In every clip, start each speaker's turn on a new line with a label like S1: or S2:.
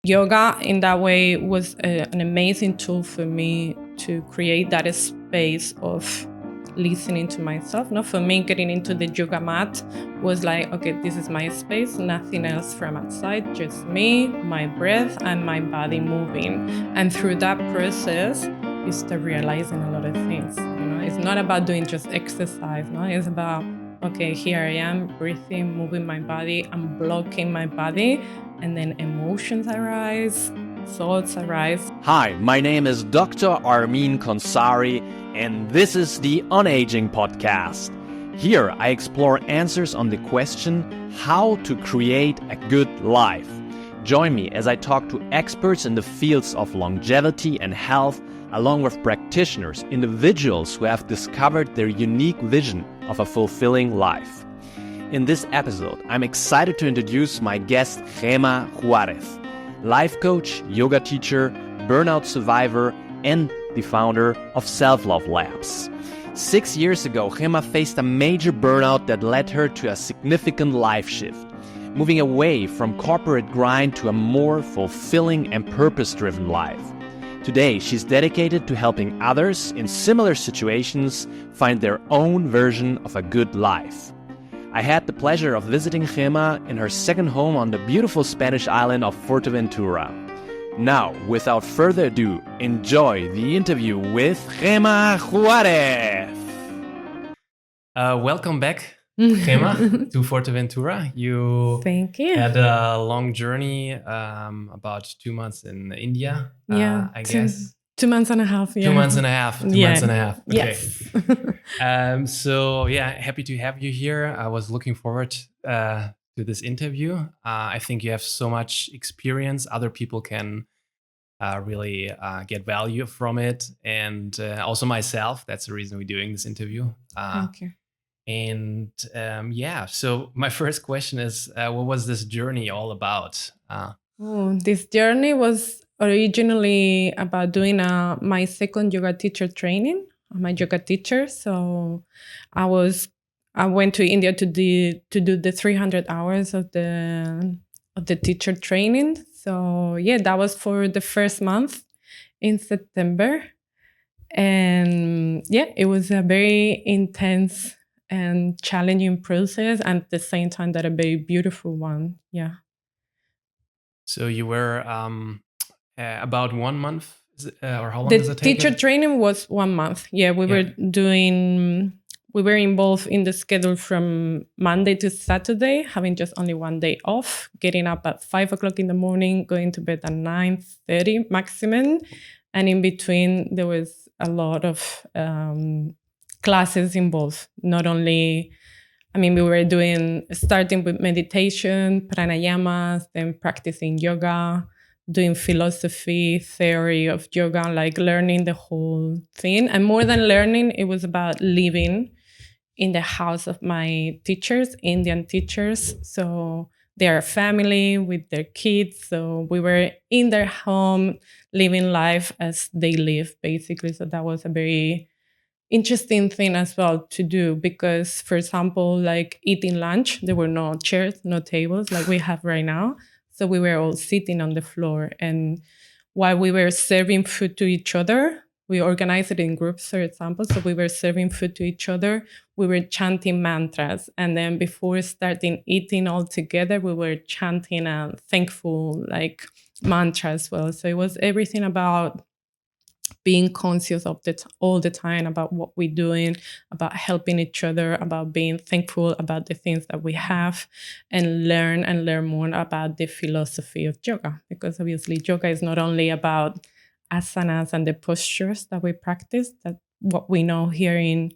S1: Yoga in that way was an amazing tool for me to create that space of listening to myself. For me, getting into the yoga mat was like, okay, this is my space, nothing else from outside, just me, my breath, and my body moving. And through that process, you start realizing a lot of things. It's not about doing just exercise. It's about, okay, here I am, breathing, moving my body, I'm blocking my body, and then emotions arise, thoughts arise.
S2: Hi, my name is Dr. ARMIN KHONSARI, and this is the Onaging podcast. Here I explore answers on the question how to create a good life. Join me as I talk to experts in the fields of longevity and health, along with practitioners, individuals who have discovered their unique vision of a fulfilling life. In this episode, I'm excited to introduce my guest, Gema Juárez, life coach, yoga teacher, burnout survivor, and the founder of Selflove Labs. 6 years ago, Gema faced a major burnout that led her to a significant life shift, moving away from corporate grind to a more fulfilling and purpose-driven life. Today, she's dedicated to helping others in similar situations find their own version of a good life. I had the pleasure of visiting Gema in her second home on the beautiful Spanish island of Fuerteventura. Now, without further ado, enjoy the interview with Gema Juárez. Welcome back, Gema, to Fuerteventura.
S1: Thank you.
S2: Had a long journey, about 2 months in India, I guess.
S1: 2 months and a half, yeah.
S2: 2 months and a half. 2 months and a half. Okay.
S1: Yes.
S2: So happy to have you here. I was looking forward to this interview. I think you have so much experience. Other people can really get value from it. And also myself, that's the reason we're doing this interview.
S1: Thank you.
S2: And so my first question is, what was this journey all about?
S1: This journey was originally about doing my second yoga teacher training. I'm a yoga teacher, so I went to India to do the 300 hours of the teacher training. So that was for the first month in September, and it was a very intense and challenging process, and at the same time that a very beautiful one. Yeah.
S2: So you were about 1 month, or how long does it take?
S1: The teacher training was 1 month. Yeah, we were involved in the schedule from Monday to Saturday, having just only one day off, getting up at 5 o'clock in the morning, going to bed at 9:30 maximum. And in between, there was a lot of classes involved. Not only, we were starting with meditation, pranayamas, then practicing yoga, doing philosophy, theory of yoga, like learning the whole thing. And more than learning, it was about living in the house of my teachers, Indian teachers. So they are a family with their kids. So we were in their home, living life as they live, basically. So that was a very interesting thing as well to do, because, for example, like eating lunch, there were no chairs, no tables like we have right now. So we were all sitting on the floor. And while we were serving food to each other, we organized it in groups, for example. So we were serving food to each other. We were chanting mantras. And then before starting eating all together, we were chanting a thankful mantra as well. So it was everything about being conscious of all the time about what we're doing, about helping each other, about being thankful about the things that we have, and learn more about the philosophy of yoga. Because obviously yoga is not only about asanas and the postures that we practice, that what we know here in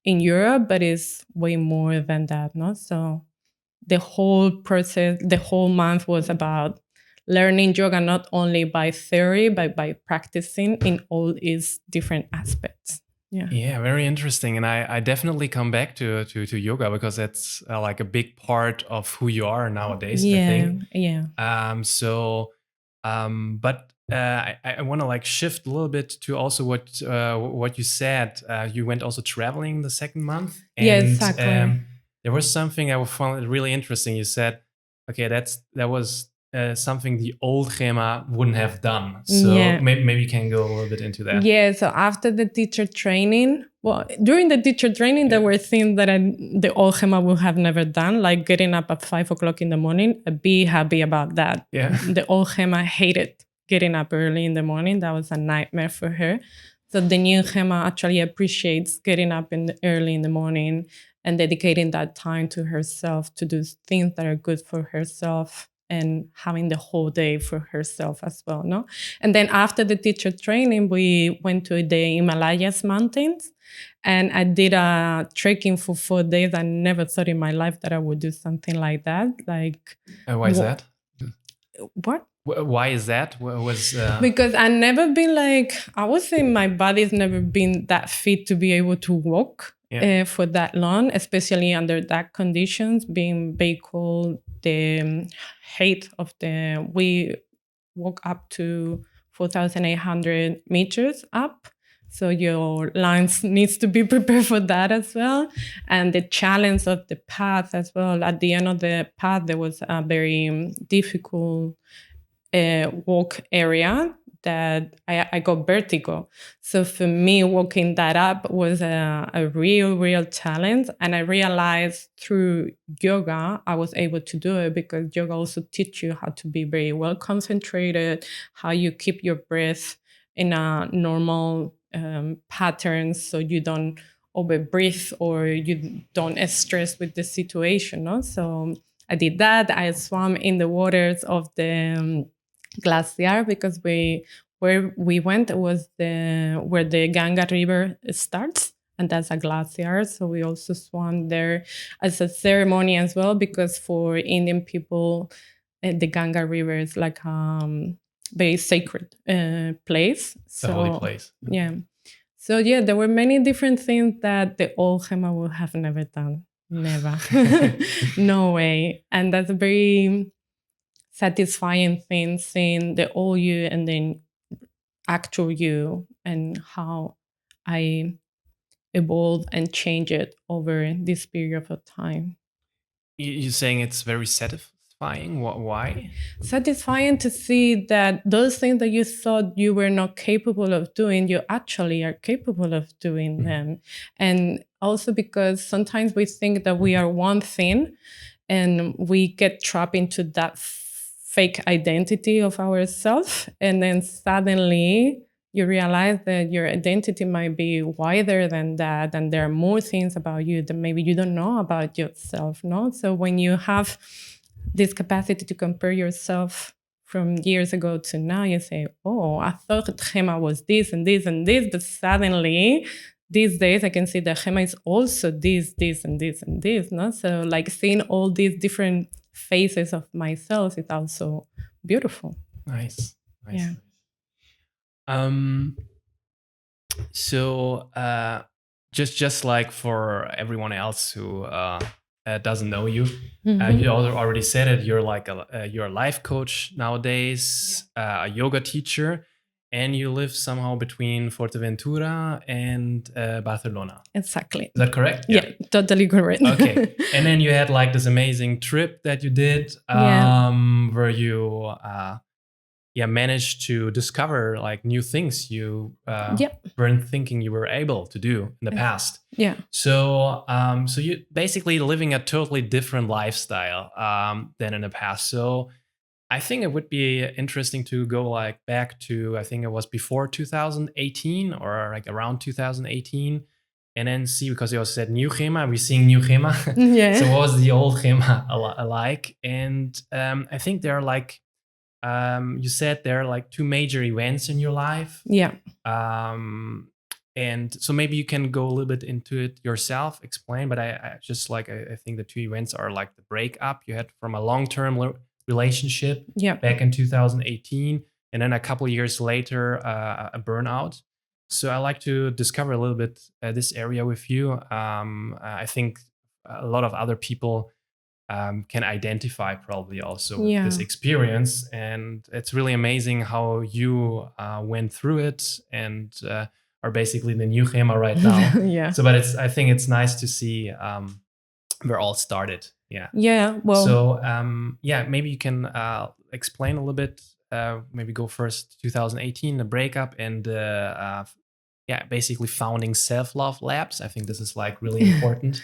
S1: Europe, but it's way more than that, no? So the whole process, the whole month was about learning yoga not only by theory, but by practicing in all its different aspects.
S2: Yeah, very interesting. And I definitely come back to yoga, because that's like a big part of who you are nowadays, I think.
S1: Yeah.
S2: But I want to shift a little bit to also what you said. You went also traveling the second month. And,
S1: yeah, exactly.
S2: There was something I found really interesting. You said, okay, that was
S3: something the old Gema wouldn't have done. So maybe you can go a little bit into that.
S1: Yeah, so after the teacher training, during the teacher training, there were things that the old Gema would have never done, like getting up at 5 o'clock in the morning. Be happy about that.
S3: Yeah.
S1: The old Gema hated getting up early in the morning. That was a nightmare for her. So the new Gema actually appreciates getting up early in the morning and dedicating that time to herself to do things that are good for herself and having the whole day for herself as well, no? And then after the teacher training, we went to the Himalayas mountains and I did a trekking for 4 days. I never thought in my life that I would do something like that. Like,
S3: why is that?
S1: What?
S3: Why is that?
S1: Because I've never been I would say my body's never been that fit to be able to walk for that long, especially under that conditions, being very cold, the height of we walk up to 4,800 meters up. So your lungs needs to be prepared for that as well. And the challenge of the path as well. At the end of the path, there was a very difficult walk area that I got vertigo. So for me, walking that up was a real challenge. And I realized through yoga, I was able to do it because yoga also teaches you how to be very well concentrated, how you keep your breath in a normal pattern so you don't over-breathe or you don't stress with the situation. No? So I did that. I swam in the waters of the glacier because where we went was where the Ganga River starts, and that's a glacier. So we also swam there as a ceremony as well, because for Indian people, the Ganga River is like very sacred place.
S3: The holy place.
S1: Yeah. So yeah, there were many different things that the old Gema would have never done. Never. No way. And that's a very satisfying thing, seeing the old you and then actual you and how I evolved and changed it over this period of time.
S3: You're saying it's very satisfying? Why?
S1: Satisfying to see that those things that you thought you were not capable of doing, you actually are capable of doing them. And also because sometimes we think that we are one thing and we get trapped into that fake identity of ourselves, and then suddenly you realize that your identity might be wider than that, and there are more things about you that maybe you don't know about yourself, no? So when you have this capacity to compare yourself from years ago to now, you say, oh, I thought Gema was this and this and this, but suddenly these days I can see that Gema is also this and this and this, no? So like seeing all these different phases of myself is also beautiful.
S3: Nice.
S1: Yeah.
S3: So just like for everyone else who doesn't know you, you already said it. You're like you're a life coach nowadays, a yoga teacher, and you live somehow between Fuerteventura and Barcelona.
S1: Exactly.
S3: Is that correct?
S1: Yeah, totally correct.
S3: Okay. And then you had like this amazing trip that you did, where you managed to discover like new things you weren't thinking you were able to do in the past.
S1: Yeah.
S3: So so you basically living a totally different lifestyle than in the past. So I think it would be interesting to go like back to, I think it was before 2018 or like around 2018, and then see, because you also said new Gema, we're seeing new Gema.
S1: Yeah.
S3: So what was the old Gema like? And I think there are like, you said there are like two major events in your life.
S1: Yeah.
S3: And so maybe you can go a little bit into it yourself, explain, but I just like, I think the two events are like the breakup you had from a long-term relationship back in 2018, and then a couple of years later a burnout. So I like to discover a little bit this area with you. I think a lot of other people can identify probably also with this experience, and it's really amazing how you went through it and are basically the new Gema right now.
S1: Yeah.
S3: So but I think it's nice to see where all started. Yeah.
S1: Yeah. Well.
S3: So maybe you can explain a little bit. Maybe go first 2018, the breakup, and basically founding Selflove Labs. I think this is like really important.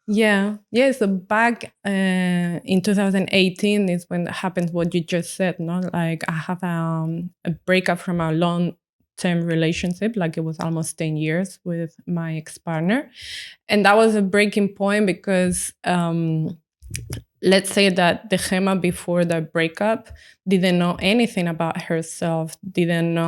S1: Yeah. So back in 2018 is when it happened what you just said. No, like I have a breakup from a long-term relationship. Like it was almost 10 years with my ex-partner, and that was a breaking point because let's say that the Gema before the breakup didn't know anything about herself, didn't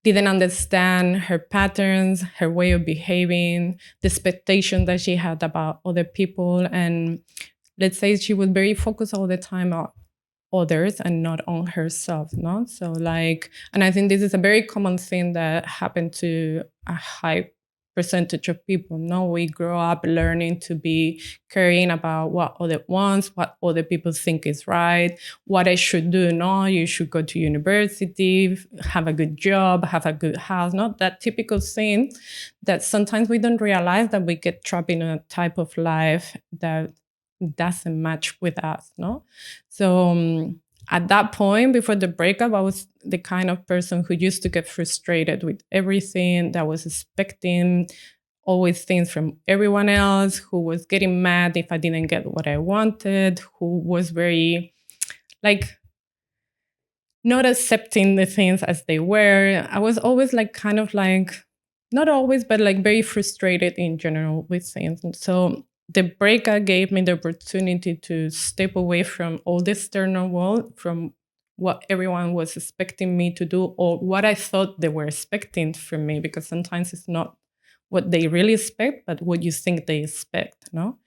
S1: understand her patterns, her way of behaving, the expectation that she had about other people. And let's say she was very focused all the time on others and not on herself, no? So like, and I think this is a very common thing that happened to a high percentage of people. No, we grow up learning to be caring about what other wants, what other people think is right, what I should do. No, you should go to university, have a good job, have a good house. Not that typical thing that sometimes we don't realize that we get trapped in a type of life that doesn't match with us. No, so. At that point, before the breakup, I was the kind of person who used to get frustrated with everything, that was expecting always things from everyone else, who was getting mad if I didn't get what I wanted, who was very, like, not accepting the things as they were. I was always like, kind of like, not always, but like very frustrated in general with things. And so the breakup gave me the opportunity to step away from all the external world, from what everyone was expecting me to do or what I thought they were expecting from me, because sometimes it's not what they really expect, but what you think they expect, no?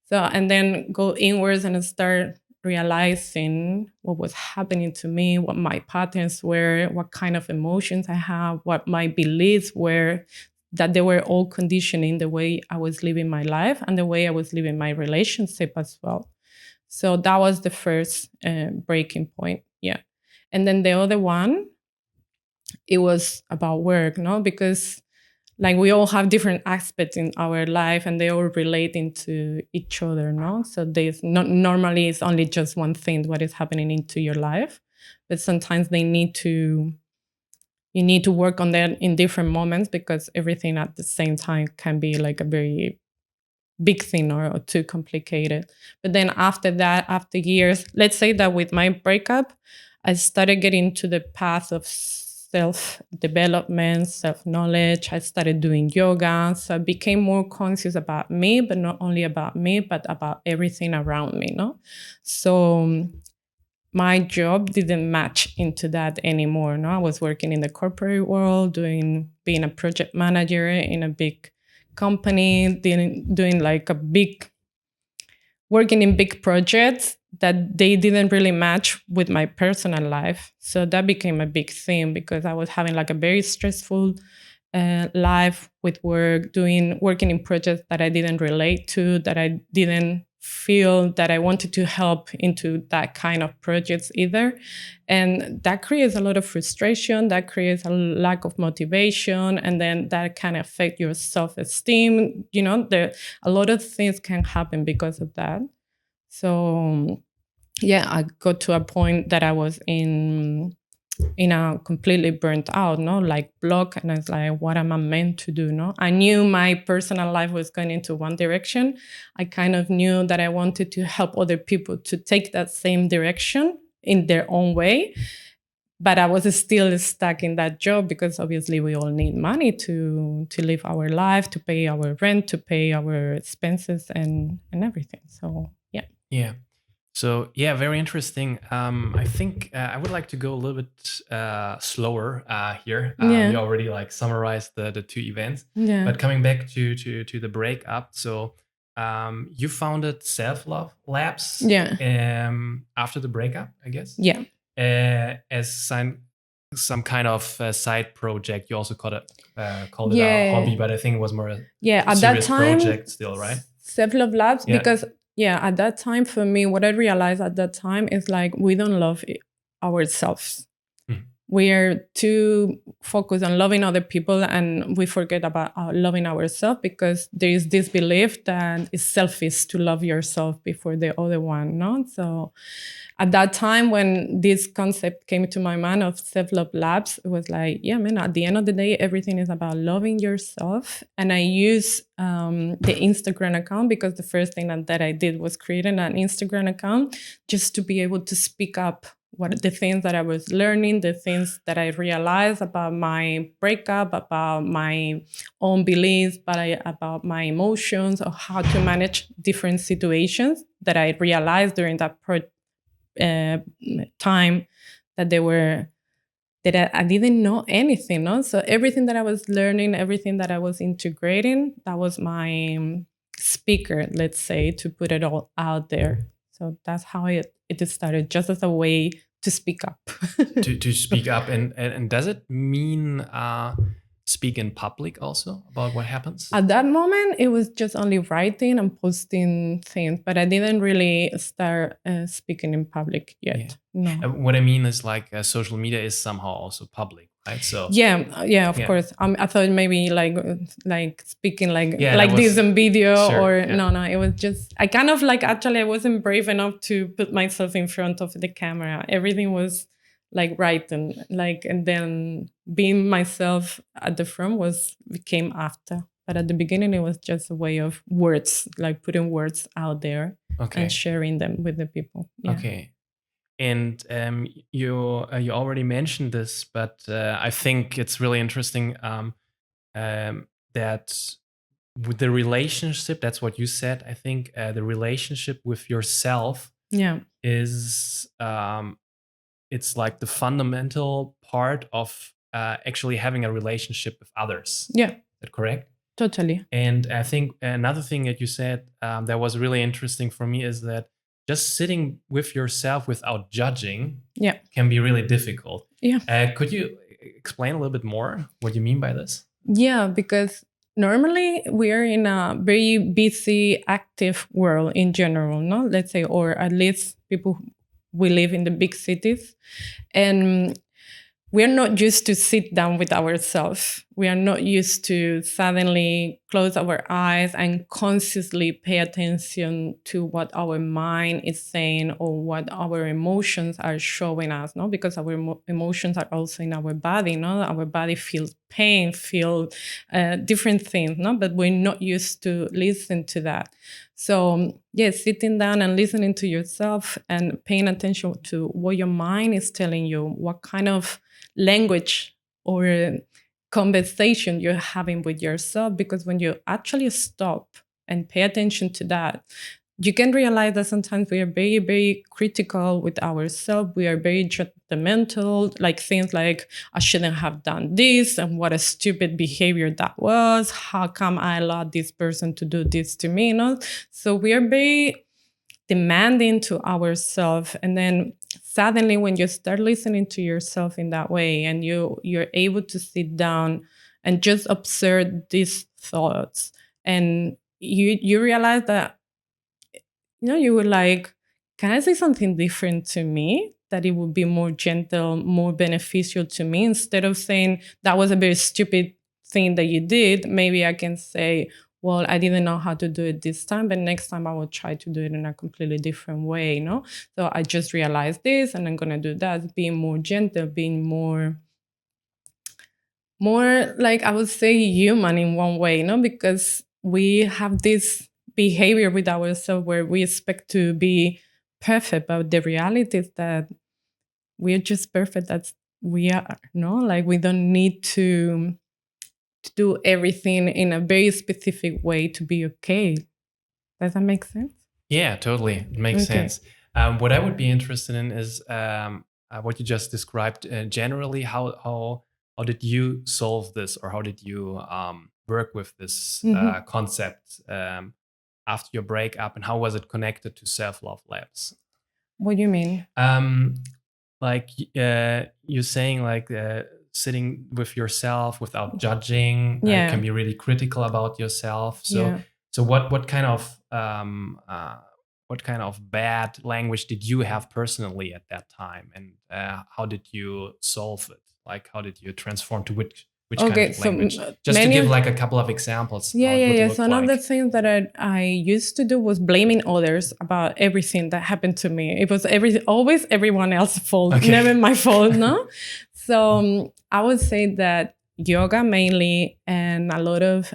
S1: So, and then go inwards and start realizing what was happening to me, what my patterns were, what kind of emotions I have, what my beliefs were, that they were all conditioning the way I was living my life and the way I was living my relationship as well. So that was the first breaking point. Yeah. And then the other one, it was about work, no? Because like we all have different aspects in our life and they all relate into each other, no? So there's not normally it's only just one thing what is happening into your life, but sometimes you need to work on that in different moments because everything at the same time can be like a very big thing or too complicated. But then after that, after years, let's say that with my breakup, I started getting to the path of self-development, self-knowledge. I started doing yoga. So I became more conscious about me, but not only about me, but about everything around me, no? So my job didn't match into that anymore. No, I was working in the corporate world, being a project manager in a big company, doing like working in big projects that they didn't really match with my personal life. So that became a big thing because I was having like a very stressful life with working in projects that I didn't relate to, that I didn't feel that I wanted to help into that kind of projects either. And that creates a lot of frustration, that creates a lack of motivation, and then that can affect your self-esteem. You know, a lot of things can happen because of that. So yeah, I got to a point that I was in a completely burnt out, no, like block, and I was like, what am I meant to do? No, I knew my personal life was going into one direction. I kind of knew that I wanted to help other people to take that same direction in their own way, but I was still stuck in that job because obviously we all need money to live our life, to pay our rent, to pay our expenses and everything. So yeah.
S3: So yeah, very interesting. I think I would like to go a little bit slower here. We already like summarized the two events, but coming back to the breakup. So you founded Selflove Labs after the breakup, I guess.
S1: Yeah.
S3: As some kind of side project. You also called it a hobby, but I think it was more a
S1: at
S3: serious
S1: that time,
S3: project still, right?
S1: Selflove Labs, because at that time for me, what I realized at that time is like we don't love ourselves. we are too focused on loving other people, and we forget about loving ourselves, because there is this belief that it's selfish to love yourself before the other one, no? So at that time, when this concept came to my mind of Selflove Labs, it was like, yeah, man, at the end of the day, everything is about loving yourself. And I use the Instagram account, because the first thing that I did was creating an Instagram account just to be able to speak up what the things that I was learning, the things that I realized about my breakup, about my own beliefs, about my emotions, or how to manage different situations that I realized during that time that I didn't know anything. No? So everything that I was learning, everything that I was integrating, that was my speaker, let's say, to put it all out there. So that's how it started, just as a way to speak up.
S3: to speak up. And does it mean speak in public also about what happens?
S1: At that moment, it was just only writing and posting things, but I didn't really start speaking in public yet.
S3: Yeah.
S1: No.
S3: What I mean is like social media is somehow also public, right? So
S1: of course. I thought maybe like speaking like this in video,
S3: sure,
S1: no. It was just, I kind of like, actually I wasn't brave enough to put myself in front of the camera. Everything was like writing, and then being myself at the front came after. But at the beginning, it was just a way of words, like putting words out there and sharing them with the people. Yeah.
S3: Okay. And you already mentioned this, but I think it's really interesting that with the relationship, that's what you said. I think the relationship with yourself is it's like the fundamental part of actually having a relationship with others.
S1: Yeah.
S3: Is that correct?
S1: Totally.
S3: And I think another thing that you said that was really interesting for me is that just sitting with yourself without judging can be really difficult.
S1: Yeah.
S3: Could you explain a little bit more what you mean by this?
S1: Yeah, because normally we are in a very busy, active world in general, no? Let's say, or at least we live in the big cities. And we are not used to sit down with ourselves. We are not used to suddenly close our eyes and consciously pay attention to what our mind is saying or what our emotions are showing us, no? Because our emotions are also in our body, no? Our body feels pain, feel different things, no? But we're not used to listen to that. So, sitting down and listening to yourself and paying attention to what your mind is telling you, what kind of language or conversation you're having with yourself. Because when you actually stop and pay attention to that, you can realize that sometimes we are very, very critical with ourselves. We are very judgmental, like things like, I shouldn't have done this, and what a stupid behavior that was. How come I allowed this person to do this to me? You know? So we are very demanding to ourselves. And then suddenly when you start listening to yourself in that way, and you're able to sit down and just observe these thoughts, and you realize that, you were like, can I say something different to me that it would be more gentle, more beneficial to me? Instead of saying that was a very stupid thing that you did, maybe I can say, well, I didn't know how to do it this time, but next time I will try to do it in a completely different way, you know? So I just realized this, and I'm going to do that, being more gentle, being more like, I would say, human in one way, you know? Because we have this behavior with ourselves where we expect to be perfect, but the reality is that we're just perfect as we are, no? Like, we don't need to do everything in a very specific way to be okay. Does that make sense?
S3: Yeah, totally. It makes sense. What I would be interested in is what you just described. Generally, how did you solve this, or how did you work with this concept after your breakup, and how was it connected to Selflove Labs?
S1: What do you mean?
S3: Like you're saying, like sitting with yourself without judging can be really critical about yourself. So what kind of what kind of bad language did you have personally at that time, and how did you solve it? Like, how did you transform to which kind of language? Just to give like a couple of examples.
S1: Yeah. So one of the things that I used to do was blaming others about everything that happened to me. It was always everyone else's fault, never my fault, no? So I would say that yoga mainly, and a lot of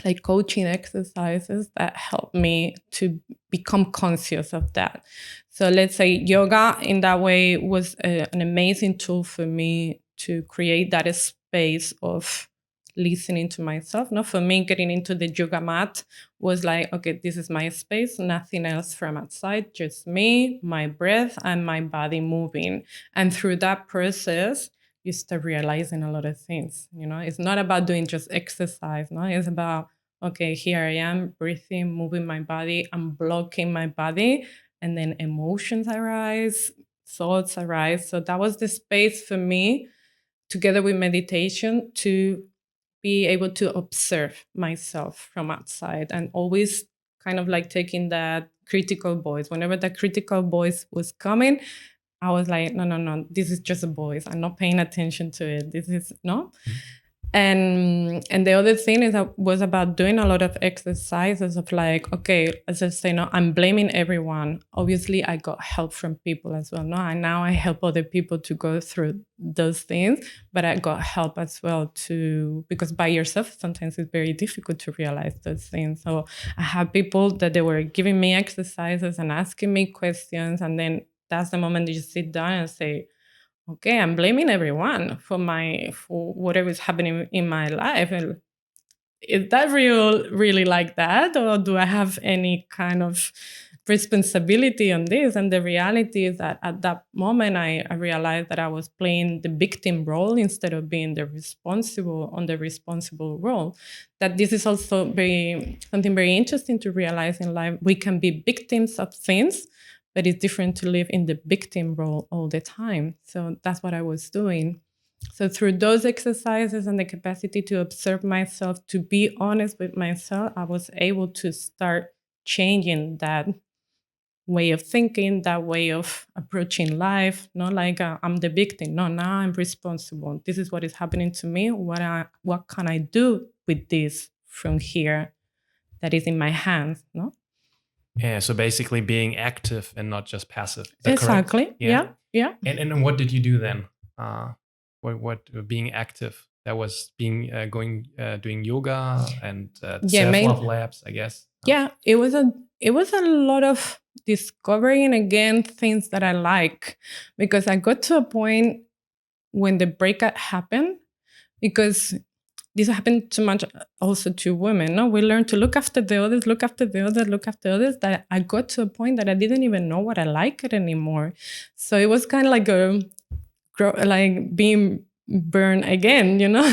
S1: like coaching exercises that help me to become conscious of that. So let's say yoga in that way was an amazing tool for me to create that space of listening to myself. No, for me, getting into the yoga mat was like, okay, this is my space, nothing else from outside, just me, my breath, and my body moving. And through that process, you start realizing a lot of things. You know, it's not about doing just exercise. No, it's about, okay, here I am breathing, moving my body, I'm blocking my body, and then emotions arise, thoughts arise. So that was the space for me, together with meditation, to be able to observe myself from outside, and always kind of like taking that critical voice. Whenever that critical voice was coming, I was like, no, this is just a voice. I'm not paying attention to it. This is no. And the other thing is that was about doing a lot of exercises of like, okay, as I say, no, I'm blaming everyone. Obviously, I got help from people as well. No, and now I help other people to go through those things, but I got help as well too, because by yourself, sometimes it's very difficult to realize those things. So I had people that they were giving me exercises and asking me questions. And then that's the moment that you sit down and say, okay, I'm blaming everyone for whatever is happening in my life. And is that really like that? Or do I have any kind of responsibility on this? And the reality is that at that moment, I realized that I was playing the victim role instead of being the responsible role. That this is also something very interesting to realize in life. We can be victims of things, but it's different to live in the victim role all the time. So that's what I was doing. So through those exercises and the capacity to observe myself, to be honest with myself, I was able to start changing that way of thinking, that way of approaching life. Not like I'm the victim. No, now I'm responsible. This is what is happening to me. What can I do with this from here that is in my hands? No.
S3: Yeah, so basically being active and not just passive.
S1: Exactly.
S3: Correct?
S1: Yeah.
S3: And what did you do then? What being active? That was doing yoga and Selflove Labs, I guess.
S1: Yeah, it was a lot of discovering again things that I like, because I got to a point when the breakup happened, because this happened too much also to women. No, we learn to look after the others, that I got to a point that I didn't even know what I liked anymore. So it was kind of like being burned again, you know?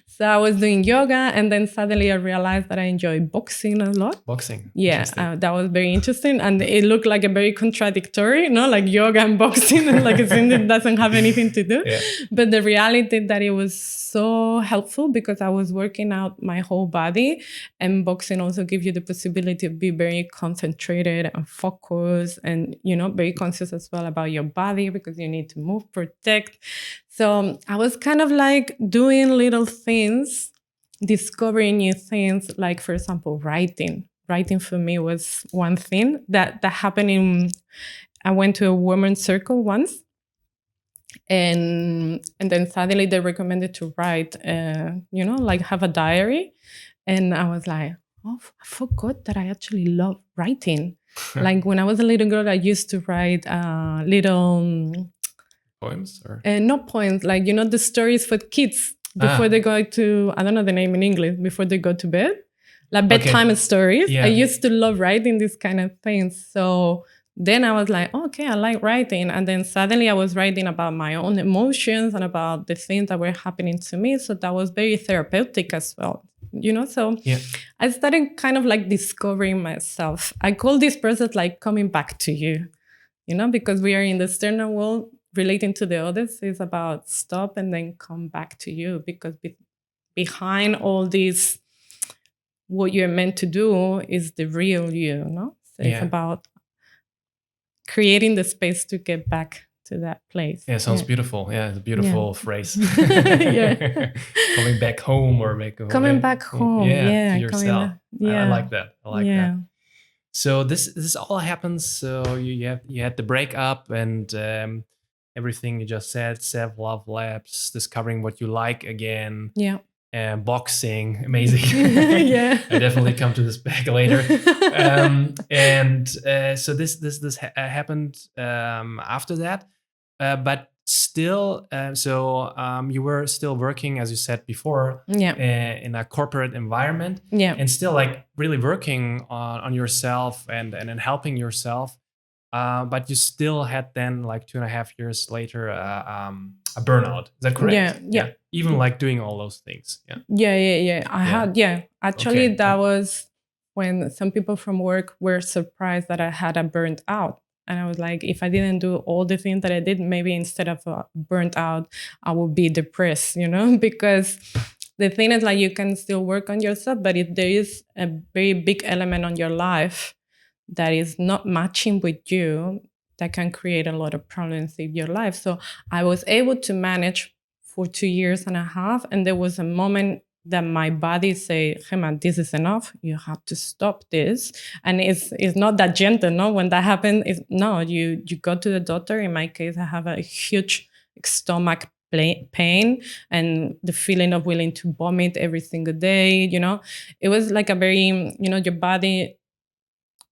S1: So I was doing yoga, and then suddenly I realized that I enjoy boxing a lot.
S3: Boxing?
S1: Yeah, that was very interesting. And it looked like a very contradictory, you know, like yoga and boxing, like it doesn't have anything to do.
S3: Yeah.
S1: But the reality that it was so helpful, because I was working out my whole body, and boxing also gives you the possibility to be very concentrated and focused, and, you know, very conscious as well about your body, because you need to move, protect. So I was kind of like doing little things, discovering new things, like, for example, writing. Writing for me was one thing that happened I went to a women's circle once, and then suddenly they recommended to write, you know, like have a diary. And I was like, oh, I forgot that I actually love writing. Like when I was a little girl, I used to write little...
S3: poems or
S1: not poems, like, you know, the stories for kids before they go to, I don't know the name in English, before they go to bed, like bedtime stories. Yeah. I used to love writing these kind of things. So then I was like, oh, okay, I like writing. And then suddenly I was writing about my own emotions and about the things that were happening to me. So that was very therapeutic as well, you know? So yeah. I started kind of like discovering myself. I call this process like coming back to you, you know, because we are in the external world. Relating to the others is about stop and then come back to you, because behind all this, what you're meant to do is the real you, no? So it's about creating the space to get back to that place.
S3: Yeah, sounds beautiful. Yeah, it's a beautiful phrase. Coming back home or
S1: coming back home.
S3: To yourself. I like that. I like that. So this all happens. So you had the breakup and everything you just said. Selflove Labs, discovering what you like again.
S1: Yeah.
S3: Boxing, amazing.
S1: Yeah,
S3: I definitely come to this back later. So this happened after that, but still, you were still working, as you said before, in a corporate environment, and still like really working on yourself and helping yourself. But you still had then like 2.5 years later a burnout. Is that correct?
S1: Yeah.
S3: Even like doing all those things.
S1: I had. Actually, that was when some people from work were surprised that I had a burnt out. And I was like, if I didn't do all the things that I did, maybe instead of burnt out, I would be depressed, because the thing is like you can still work on yourself, but if there is a very big element on your life that is not matching with you, that can create a lot of problems in your life. So I was able to manage for 2.5 years. And there was a moment that my body say, Gema, this is enough. You have to stop this. And it's not that gentle, no? When that happens, you go to the doctor. In my case, I have a huge stomach pain and the feeling of willing to vomit every single day. It was like a very, your body,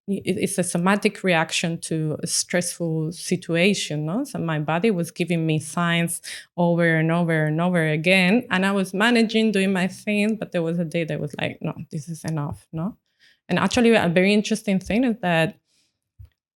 S1: it's a somatic reaction to a stressful situation. No? So my body was giving me signs over and over and over again. And I was managing, doing my thing. But there was a day that was like, no, this is enough. No. And actually, a very interesting thing is that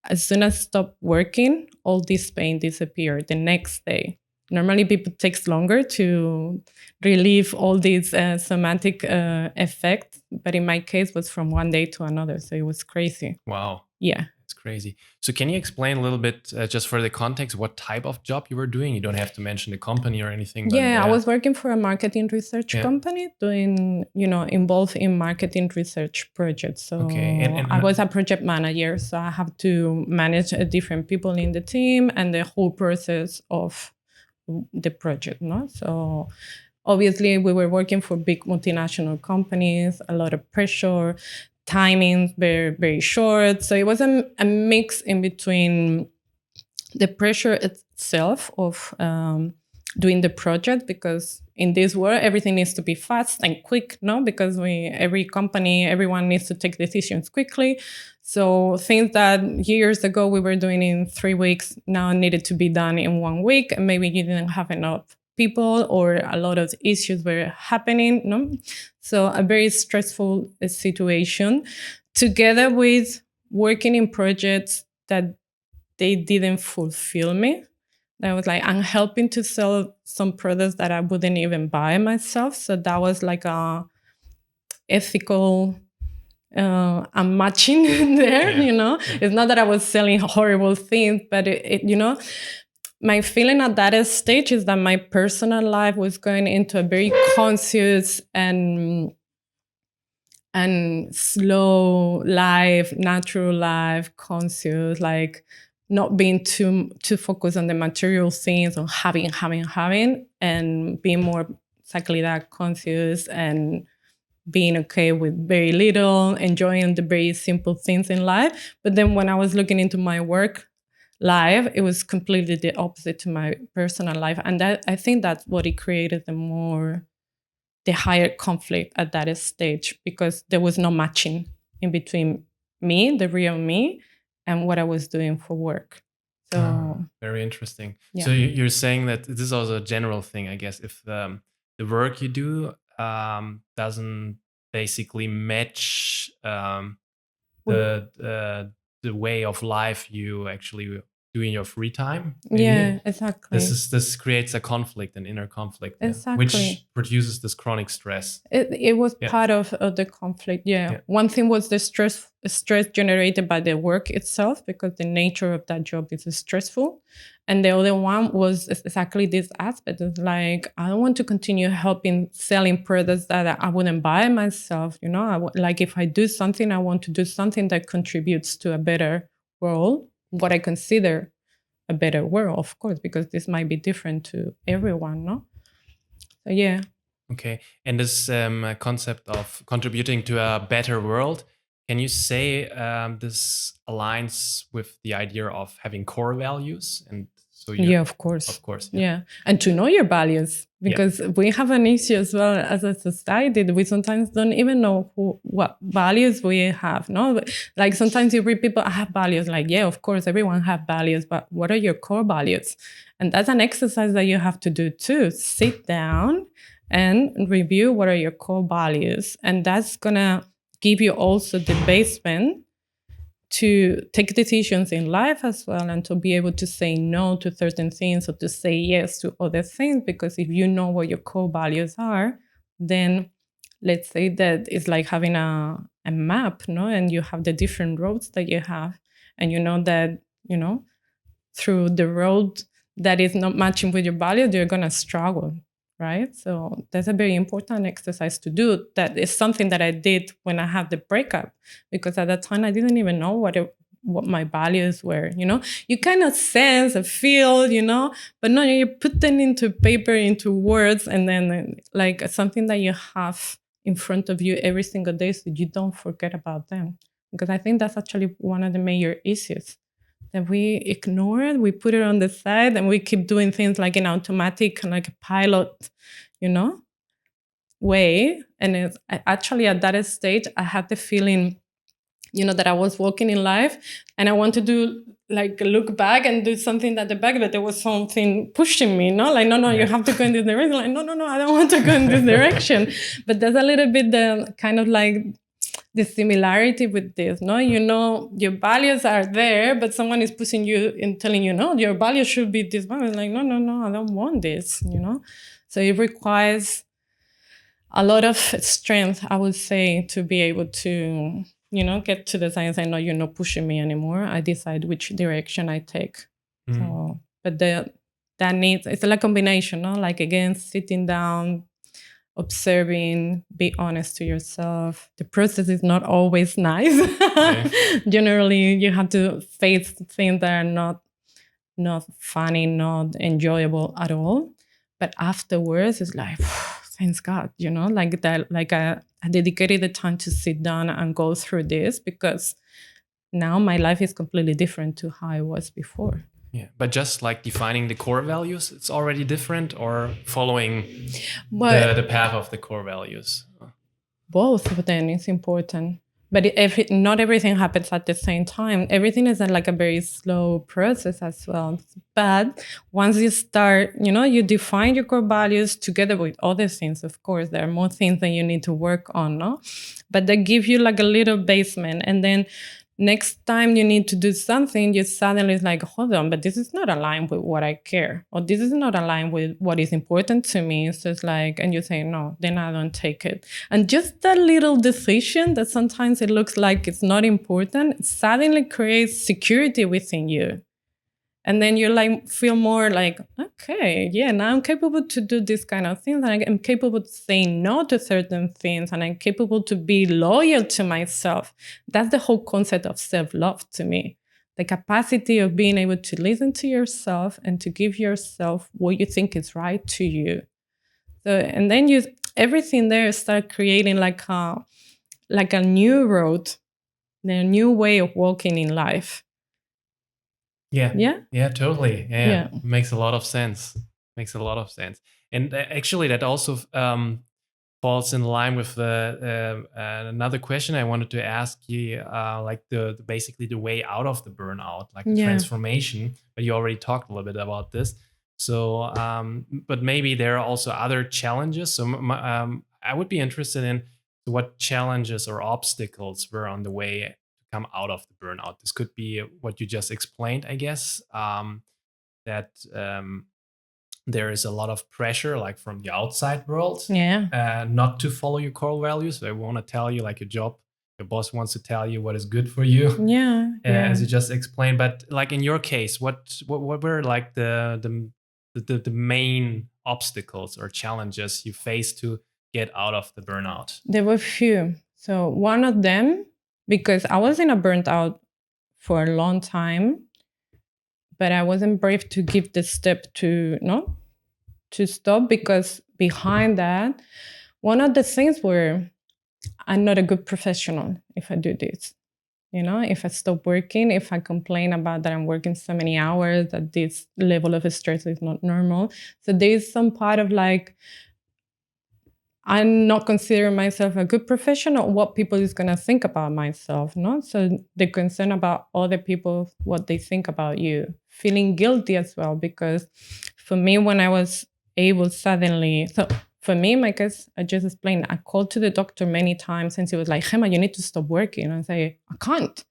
S1: as soon as I stopped working, all this pain disappeared the next day. Normally, people takes longer to relieve all these somatic effects, but in my case, was from one day to another. So it was crazy.
S3: Wow.
S1: Yeah.
S3: It's crazy. So can you explain a little bit, just for the context, what type of job you were doing? You don't have to mention the company or anything. But
S1: I was working for a marketing research company doing, involved in marketing research projects. So and I was a project manager. So I have to manage different people in the team and the whole process of the project. No? So obviously we were working for big multinational companies, a lot of pressure, timings very, very short. So it was a mix in between the pressure itself of doing the project, because in this world, everything needs to be fast and quick, no? Because every company, everyone needs to take decisions quickly. So things that years ago we were doing in 3 weeks now needed to be done in 1 week, and maybe you didn't have enough people or a lot of issues were happening, no? So a very stressful situation, together with working in projects that they didn't fulfill me. I was like, I'm helping to sell some products that I wouldn't even buy myself. So that was like a ethical matching there, It's not that I was selling horrible things, but my feeling at that stage is that my personal life was going into a very conscious and slow life, natural life, conscious, like not being too focused on the material things, on having, and being more exactly that conscious and being okay with very little, enjoying the very simple things in life. But then when I was looking into my work life, it was completely the opposite to my personal life. And that, I think that's what it created the higher conflict at that stage, because there was no matching in between me, the real me, and what I was doing for work. So
S3: very interesting. Yeah. So you're saying that this is also a general thing, I guess, if the work you do doesn't basically match the way of life you actually do in your free time. Maybe.
S1: Yeah, exactly.
S3: This creates a conflict, an inner conflict,
S1: exactly.
S3: which produces this chronic stress.
S1: It was part of the conflict. Yeah. One thing was the stress generated by the work itself, because the nature of that job is stressful. And the other one was exactly this aspect of like, I don't want to continue selling products that I wouldn't buy myself. You know, like if I do something, I want to do something that contributes to a better world, what I consider a better world, of course, because this might be different to everyone, no? So, yeah.
S3: Okay. And this concept of contributing to a better world, can you say this aligns with the idea of having core values? And so
S1: yeah, of course.
S3: Of course.
S1: Yeah. And to know your values, because we have an issue as well as a society that we sometimes don't even know what values we have. No, like sometimes you read people, I have values. Like, yeah, of course, everyone have values, but what are your core values? And that's an exercise that you have to do too. Sit down and review what are your core values. And that's going to give you also the basement to take decisions in life as well, and to be able to say no to certain things or to say yes to other things. Because if you know what your core values are, then let's say that it's like having a map, no? And you have the different roads that you have, and you know that, you know, through the road that is not matching with your values, you're going to struggle, right? So that's a very important exercise to do. That is something that I did when I had the breakup, because at that time I didn't even know what my values were, you know? You kind of sense and feel, you know, but no, you put them into paper, into words, and then like something that you have in front of you every single day so you don't forget about them. Because I think that's actually one of the major issues, that we ignore it, we put it on the side, and we keep doing things like in automatic, like a pilot, you know, way. And actually at that stage, I had the feeling, you know, that I was walking in life and I wanted to like look back and do something at the back, but there was something pushing me, no? Like, no, you have to go in this direction. Like, no, I don't want to go in this direction. But there's a little bit the kind of like the similarity with this, no? You know, your values are there, but someone is pushing you and telling you, no, your values should be this one. It's like, no, I don't want this, you know? So it requires a lot of strength, I would say, to be able to, you know, get to the science. I know you're not pushing me anymore. I decide which direction I take. So, but that needs, it's like a combination, no? Like, again, sitting down, observing, be honest to yourself. The process is not always nice. Generally, you have to face things that are not funny, not enjoyable at all. But afterwards, it's like, thanks God, you know, like that, like I dedicated the time to sit down and go through this, because now my life is completely different to how it was before.
S3: Yeah, but just like defining the core values, it's already different, or following the path of the core values?
S1: Both of them is important. But not everything happens at the same time. Everything is like a very slow process as well. But once you start, you know, you define your core values together with other things. Of course, there are more things that you need to work on, no? But they give you like a little basement. And then next time you need to do something, you suddenly is like, hold on, but this is not aligned with what I care, or this is not aligned with what is important to me. So it's like, and you say, no, then I don't take it. And just that little decision that sometimes it looks like it's not important, suddenly creates security within you. And then you like feel more like, okay, yeah, now I'm capable to do this kind of things. And I'm capable to say no to certain things. And I'm capable to be loyal to myself. That's the whole concept of self-love to me. The capacity of being able to listen to yourself and to give yourself what you think is right to you. So, and then everything there start creating like a new road, a new way of walking in life.
S3: Yeah, totally. Yeah. Makes a lot of sense. And actually that also falls in line with another question I wanted to ask you, like basically the way out of the burnout, like the transformation. But you already talked a little bit about this. So, but maybe there are also other challenges. So I would be interested in what challenges or obstacles were on the way to come out of the burnout? This could be what you just explained, I guess, that there is a lot of pressure, like from the outside world, not to follow your core values. They want to tell you, like, your boss wants to tell you what is good for you, as you just explained. But like in your case, what were like the main obstacles or challenges you faced to get out of the burnout?
S1: There were few. So one of them, because I was in a burnt out for a long time, but I wasn't brave to give the step to stop, because behind that, one of the things were, I'm not a good professional if I do this. If I stop working, if I complain about that I'm working so many hours, that this level of stress is not normal. So there's some part of like, I'm not considering myself a good professional, what people is going to think about myself, no? So the concern about other people, what they think about you, feeling guilty as well, because for me, when I was able suddenly, so for me, my case, I just explained, I called to the doctor many times and he was like, Gema, you need to stop working. I say, I can't.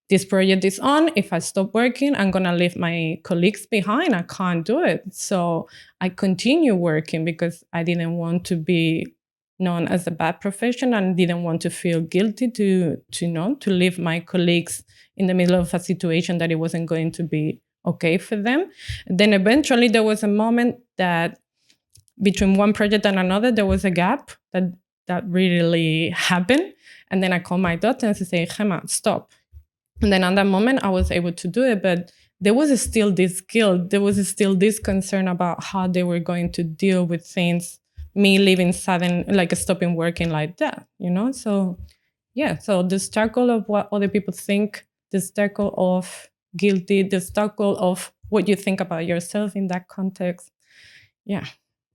S1: This project is on. If I stop working, I'm going to leave my colleagues behind. I can't do it. So I continue working because I didn't want to be known as a bad professional and didn't want to feel guilty to leave my colleagues in the middle of a situation that it wasn't going to be okay for them. Then eventually there was a moment that between one project and another, there was a gap that really happened. And then I called my daughter and she said, Gema, stop. And then at that moment, I was able to do it. But there was still this guilt. There was still this concern about how they were going to deal with things, me leaving sudden, like stopping working like that, So, so the struggle of what other people think, the struggle of guilty, the struggle of what you think about yourself in that context. Yeah.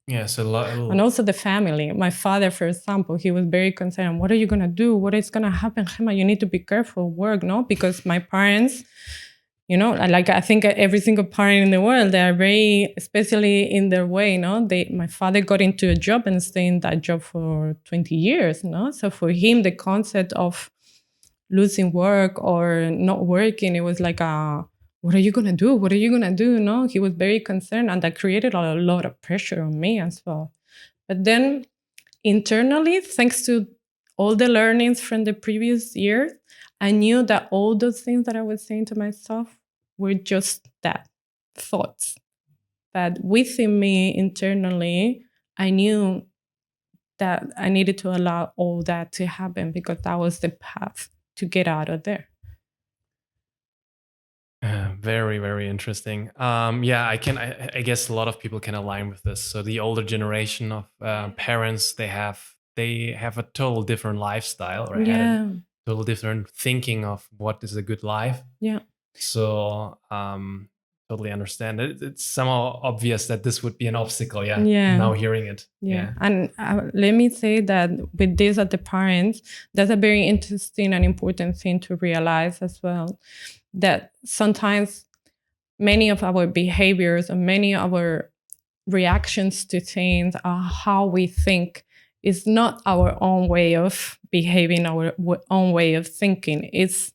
S3: Yes, a lot.
S1: And also the family. My father, for example, he was very concerned. What are you going to do? What is going to happen? Gema, you need to be careful, work, no? Because my parents, I think every single parent in the world, they are very, especially in their way, my father got into a job and stayed in that job for 20 years, So for him, the concept of losing work or not working, it was like what are you going to do? What are you going to do? No, he was very concerned, and that created a lot of pressure on me as well. But then internally, thanks to all the learnings from the previous year, I knew that all those things that I was saying to myself were just that, thoughts. But within me internally, I knew that I needed to allow all that to happen because that was the path to get out of there.
S3: Very, very interesting. I guess a lot of people can align with this. So the older generation of parents, they have a total different lifestyle, or had a total different thinking of what is a good life.
S1: Yeah.
S3: So totally understand. It's somehow obvious that this would be an obstacle. Yeah. Now hearing it.
S1: Yeah. And let me say that with this at the parents, that's a very interesting and important thing to realize as well. That sometimes many of our behaviors and many of our reactions to things are how we think. It's not our own way of behaving, our own way of thinking. It's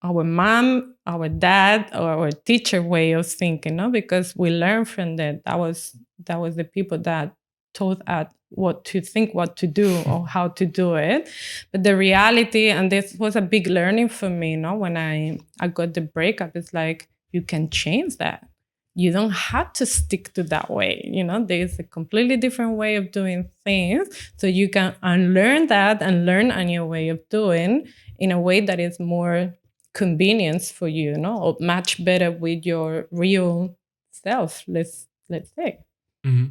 S1: our mom, our dad, or our teacher way of thinking, because we learn from that. That was the people that taught us what to think, what to do, or how to do it. But the reality, and this was a big learning for me, when I got the breakup, it's like, you can change that. You don't have to stick to that way. There's a completely different way of doing things. So you can unlearn that and learn a new way of doing in a way that is more convenience for you, or match better with your real self, let's say.
S3: Mm-hmm.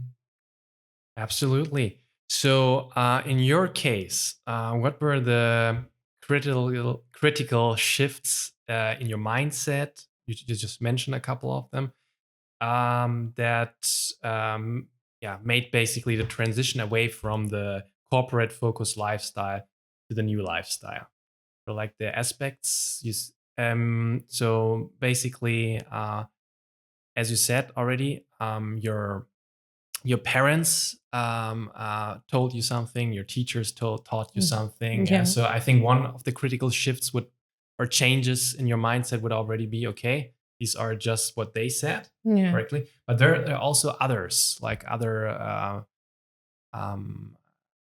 S3: Absolutely. So in your case, what were the critical shifts in your mindset? You just mentioned a couple of them that made basically the transition away from the corporate focused lifestyle to the new lifestyle. So like the aspects so basically as you said already, your parents told you something, your teachers taught you something.
S1: Yeah.
S3: So I think one of the critical shifts would or changes in your mindset would already be okay. These are just what they said correctly. But there are also others, like other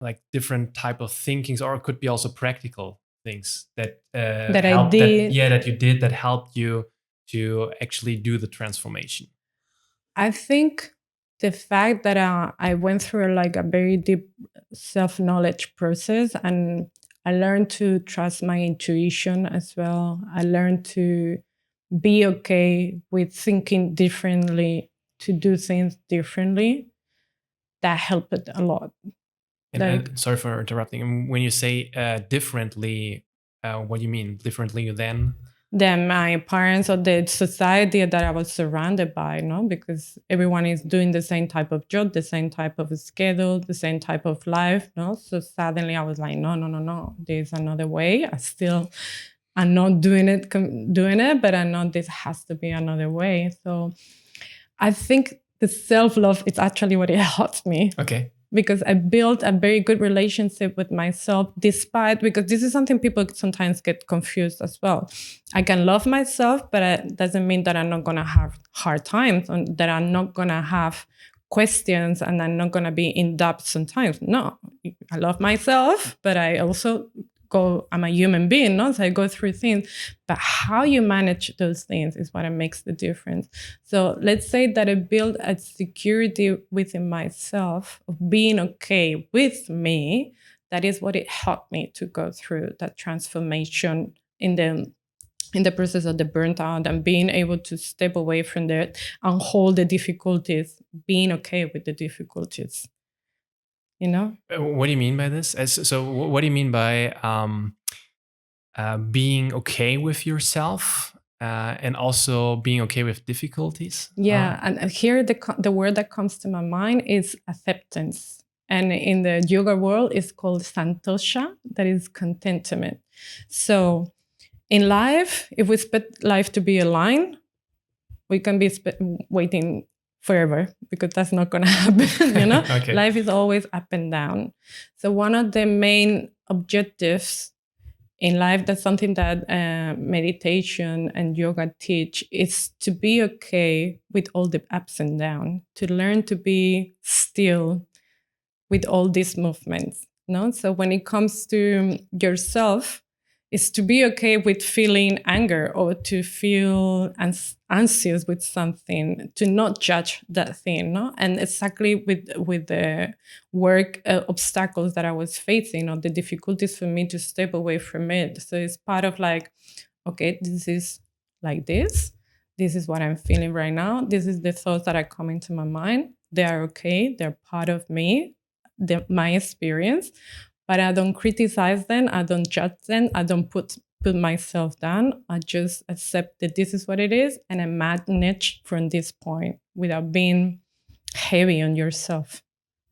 S3: like different type of thinkings, or it could be also practical things that help, that you did that helped you to actually do the transformation.
S1: I think the fact that I went through like a very deep self-knowledge process, and I learned to trust my intuition as well. I learned to be okay with thinking differently, to do things differently. That helped a lot.
S3: And sorry for interrupting. When you say differently, what do you mean? Differently than
S1: my parents or the society that I was surrounded by, because everyone is doing the same type of job, the same type of schedule, the same type of life, So suddenly I was like, no, there's another way. I'm not doing it, but I know this has to be another way. So I think the self-love is actually what it helped me.
S3: Okay.
S1: Because I built a very good relationship with myself, because this is something people sometimes get confused as well. I can love myself, but it doesn't mean that I'm not going to have hard times, and that I'm not going to have questions, and I'm not going to be in doubt sometimes. No, I love myself, but I also I'm a human being, so I go through things. But how you manage those things is what makes the difference. So let's say that I build a security within myself of being okay with me. That is what it helped me to go through that transformation in the process of the burnt out, and being able to step away from that and hold the difficulties, being okay with the difficulties.
S3: What do you mean by this? So what do you mean by being okay with yourself and also being okay with difficulties?
S1: Yeah, and here the word that comes to my mind is acceptance. And in the yoga world, it's called santosha, that is contentment. So in life, if we expect life to be a line, we can be waiting forever, because that's not going to happen. Okay. Life is always up and down. So one of the main objectives in life, that's something that meditation and yoga teach, is to be okay with all the ups and downs, to learn to be still with all these movements. So when it comes to yourself, is to be okay with feeling anger, or to feel anxious with something, to not judge that thing. And exactly with the work obstacles that I was facing, or the difficulties for me to step away from it. So it's part of like, okay, this is like this. This is what I'm feeling right now. This is the thoughts that are coming to my mind. They are okay. They're part of me, my experience. But I don't criticize them. I don't judge them. I don't put myself down. I just accept that this is what it is, and I manage from this point without being heavy on yourself.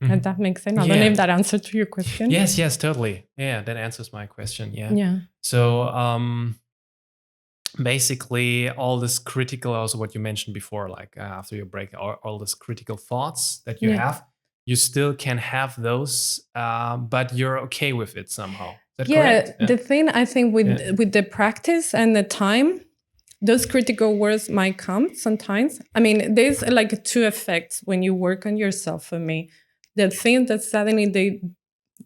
S1: Does that make sense? I don't know if that answered to your question.
S3: Yes, totally. Yeah, that answers my question. Yeah. So basically, all this critical, also what you mentioned before, like after your break, all this critical thoughts that you have, you still can have those, but you're okay with it somehow. Is that correct?
S1: The thing I think with the practice and the time, those critical words might come sometimes. I mean, there's like two effects when you work on yourself. For me, the thing that suddenly they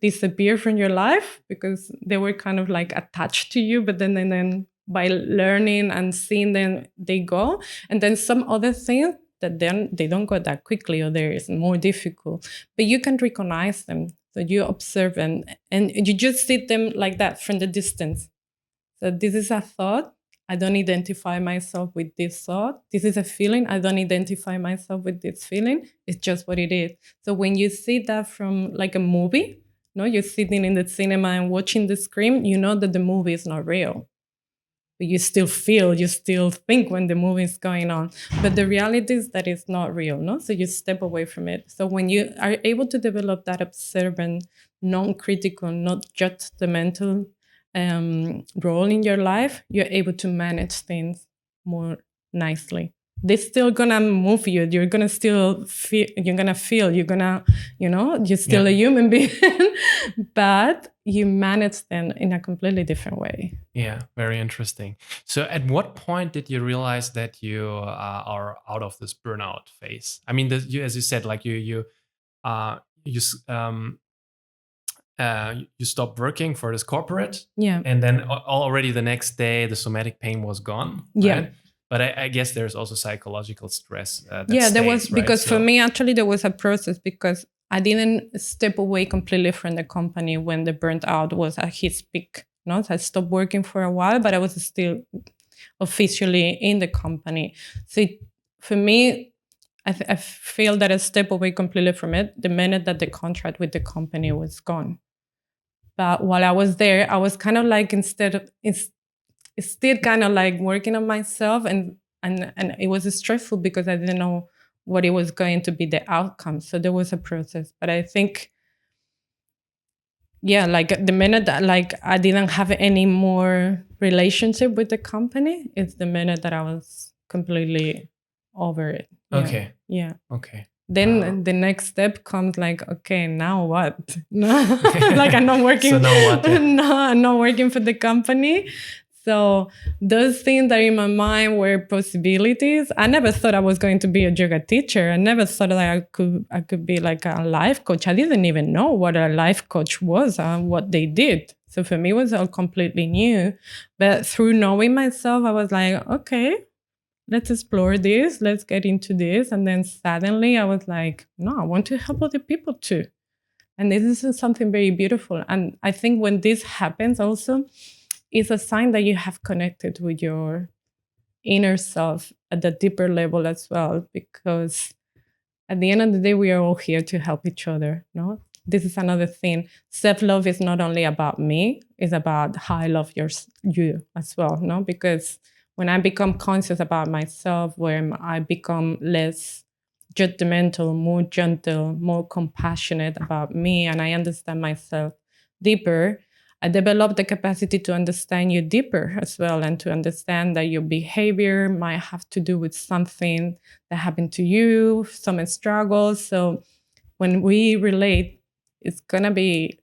S1: disappear from your life because they were kind of like attached to you, but then by learning and seeing them, they go. And then some other things that then they don't go that quickly, or there is more difficult, but you can recognize them. So you observe them and you just see them like that from the distance. So this is a thought. I don't identify myself with this thought. This is a feeling. I don't identify myself with this feeling. It's just what it is. So when you see that from like a movie, you're sitting in the cinema and watching the screen, you know that the movie is not real. But you still feel, you still think when the movie is going on. But the reality is that it's not real, So you step away from it. So when you are able to develop that observant, non-critical, not judgmental role in your life, you're able to manage things more nicely. they're still gonna move you. You're gonna still feel. You're gonna, you're still a human being, but you manage them in a completely different way.
S3: Yeah, very interesting. So, at what point did you realize that you are out of this burnout phase? I mean, as you said, like you stopped working for this corporate, and then already the next day the somatic pain was gone. Right? But I guess there's also psychological stress.
S1: There was, because for me, actually, there was a process, because I didn't step away completely from the company when the burnout was at its peak. So I stopped working for a while, but I was still officially in the company. So for me, I feel that I stepped away completely from it the minute that the contract with the company was gone. But while I was there, I was kind of like, still kind of like working on myself, and it was stressful because I didn't know what it was going to be the outcome. So there was a process. But I think, like the minute that like I didn't have any more relationship with the company, it's the minute that I was completely over it.
S3: Okay.
S1: Yeah.
S3: Okay.
S1: Then the next step comes like, okay, now what? Like I'm not working.
S3: So now what?
S1: No, I'm not working for the company. So those things that in my mind were possibilities. I never thought I was going to be a yoga teacher. I never thought that I could be like a life coach. I didn't even know what a life coach was and what they did. So for me, it was all completely new. But through knowing myself, I was like, okay, let's explore this. Let's get into this. And then suddenly I was like, no, I want to help other people too. And this is something very beautiful. And I think when this happens also, it's a sign that you have connected with your inner self at the deeper level as well, because at the end of the day, we are all here to help each other. No, this is another thing. Self-love is not only about me; it's about how I love you as well. No, because when I become conscious about myself, when I become less judgmental, more gentle, more compassionate about me, and I understand myself deeper, I developed the capacity to understand you deeper as well, and to understand that your behavior might have to do with something that happened to you, some struggles. So when we relate, it's going to be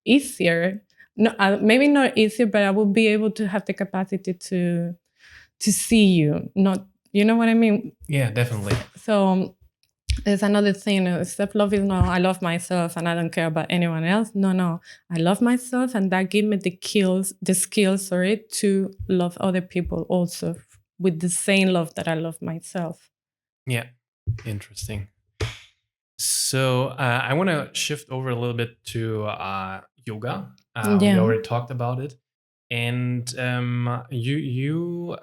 S1: easier. No, maybe not easier, but I will be able to have the capacity to see you. Not, you know what I mean?
S3: Yeah, definitely.
S1: So there's another thing. Self-love is not, I love myself and I don't care about anyone else. No. I love myself, and that gives me the skills, to love other people also with the same love that I love myself.
S3: Yeah, interesting. So I want to shift over a little bit to yoga. We already talked about it. And you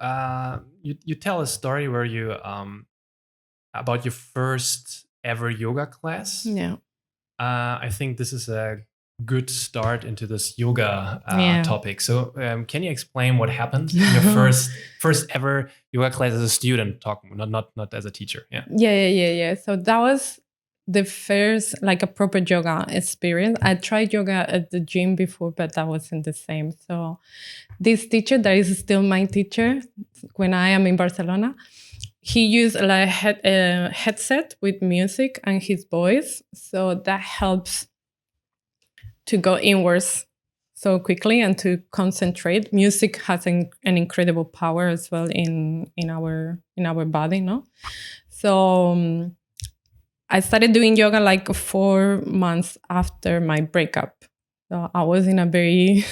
S3: tell a story where you about your first ever yoga class.
S1: Yeah.
S3: I think this is a good start into this yoga topic. So can you explain what happened in your first ever yoga class as a student, not as a teacher?
S1: Yeah. So that was the first like a proper yoga experience. I tried yoga at the gym before, but that wasn't the same. So this teacher, that is still my teacher when I am in Barcelona, he used a headset with music and his voice. So that helps to go inwards so quickly and to concentrate. Music has an incredible power as well in our body, no? So I started doing yoga like 4 months after my breakup. So I was in a very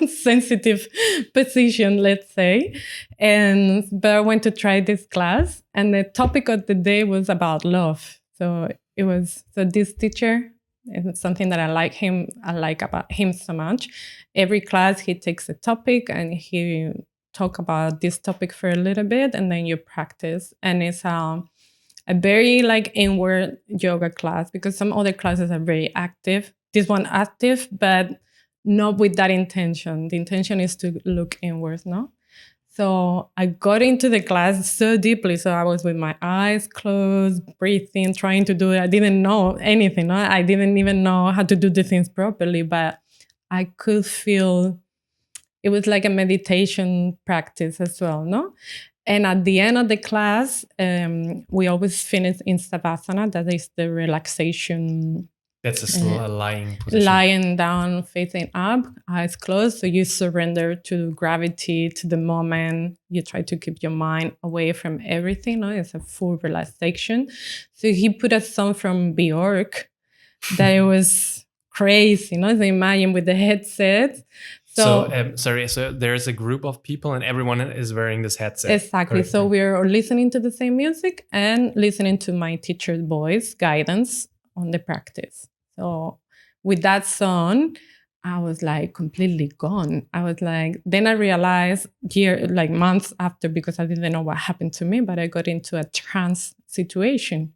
S1: sensitive position, let's say. But I went to try this class, and the topic of the day was about love. So this teacher, it's something that I like about him so much. Every class he takes a topic and he talk about this topic for a little bit, and then you practice. And it's a very like inward yoga class, because some other classes are very active. This one active, but not with that intention. The intention is to look inwards, no? So I got into the class so deeply. So I was with my eyes closed, breathing, trying to do it. I didn't know anything. No? I didn't even know how to do the things properly, but I could feel it was like a meditation practice as well, no? And at the end of the class, we always finish in Savasana. That is the relaxation.
S3: That's a lying position.
S1: Lying down, facing up, eyes closed. So you surrender to gravity, to the moment. You try to keep your mind away from everything. No? It's a full relaxation. So he put a song from Bjork that it was crazy. So imagine with the headset.
S3: So there's a group of people and everyone is wearing this headset.
S1: Exactly. Correctly. So we're listening to the same music and listening to my teacher's voice guidance on the practice. So with that song, I was like completely gone. I was like, then I realized months after, because I didn't know what happened to me, but I got into a trance situation.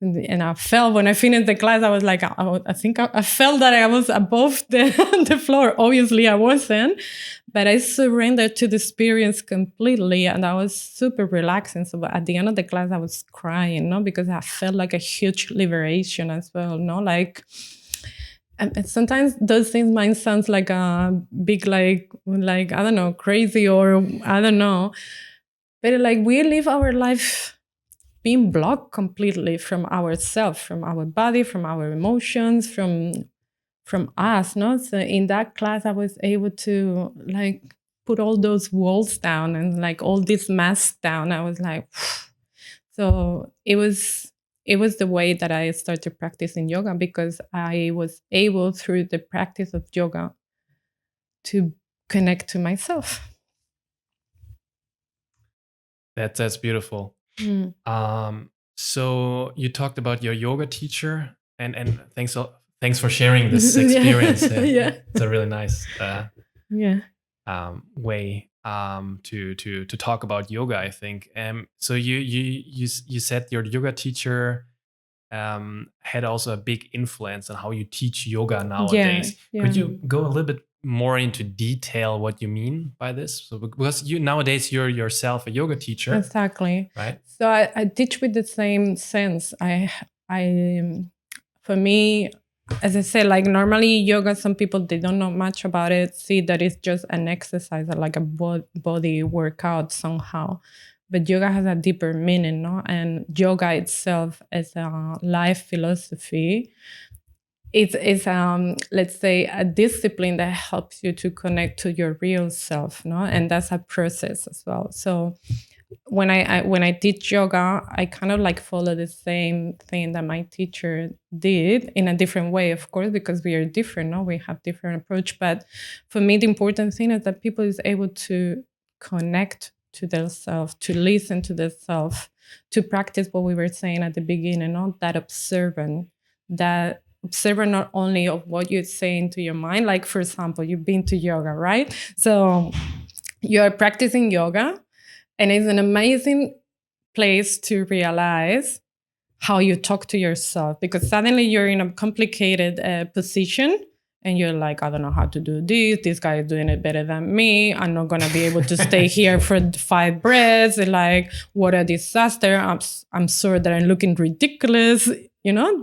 S1: And I felt when I finished the class, I was like, I think I felt that I was above the floor. Obviously, I wasn't, but I surrendered to the experience completely, and I was super relaxing. So at the end of the class, I was crying, because I felt like a huge liberation as well, And sometimes those things might sound like a big, like I don't know, crazy or I don't know, but we live our life being blocked completely from ourselves, from our body, from our emotions, from us, So in that class, I was able to put all those walls down and all this masks down. I was like, so it was the way that I started practicing yoga, because I was able through the practice of yoga to connect to myself.
S3: That's beautiful. So you talked about your yoga teacher, and thanks for sharing this experience.
S1: Yeah.
S3: It's a really nice way to talk about yoga, I think. So you said your yoga teacher had also a big influence on how you teach yoga nowadays.
S1: Yeah.
S3: Could you go a little bit more into detail what you mean by this? So because nowadays you're yourself a yoga teacher.
S1: Exactly.
S3: Right.
S1: So I teach with the same sense. For me, as I said, normally yoga, some people, they don't know much about it, see that it's just an exercise, like a body workout somehow. But yoga has a deeper meaning, And yoga itself as a life philosophy, it's let's say a discipline that helps you to connect to your real self, And that's a process as well. So when I teach yoga, I kind of follow the same thing that my teacher did in a different way, of course, because we are different, We have different approach. But for me, the important thing is that people is able to connect to their self, to listen to their self, to practice what we were saying at the beginning, that observant not only of what you're saying to your mind. Like, for example, you've been to yoga, right? So you're practicing yoga, and it's an amazing place to realize how you talk to yourself, because suddenly you're in a complicated position and you're like, I don't know how to do this. This guy is doing it better than me. I'm not going to be able to stay here for 5 breaths. Like, what a disaster. I'm sure that I'm looking ridiculous.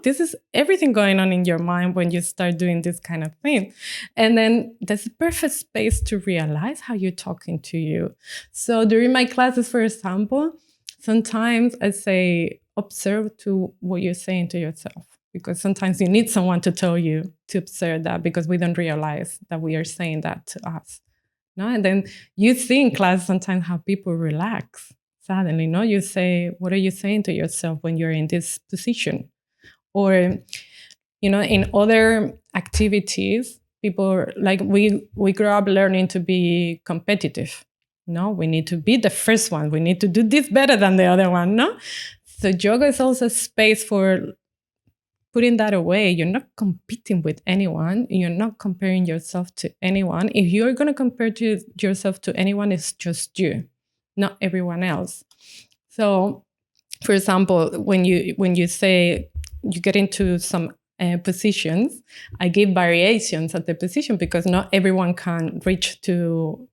S1: This is everything going on in your mind when you start doing this kind of thing. And then there's a perfect space to realize how you're talking to you. So during my classes, for example, sometimes I say, observe to what you're saying to yourself, because sometimes you need someone to tell you to observe that, because we don't realize that we are saying that to us. And then you see in class sometimes how people relax suddenly. You say, what are you saying to yourself when you're in this position? Or, in other activities, people, we grow up learning to be competitive. We need to be the first one. We need to do this better than the other one, So yoga is also a space for putting that away. You're not competing with anyone. You're not comparing yourself to anyone. If you're going to compare yourself to anyone, it's just you, not everyone else. So, for example, when you say you get into some positions, I give variations of the position, because not everyone can reach to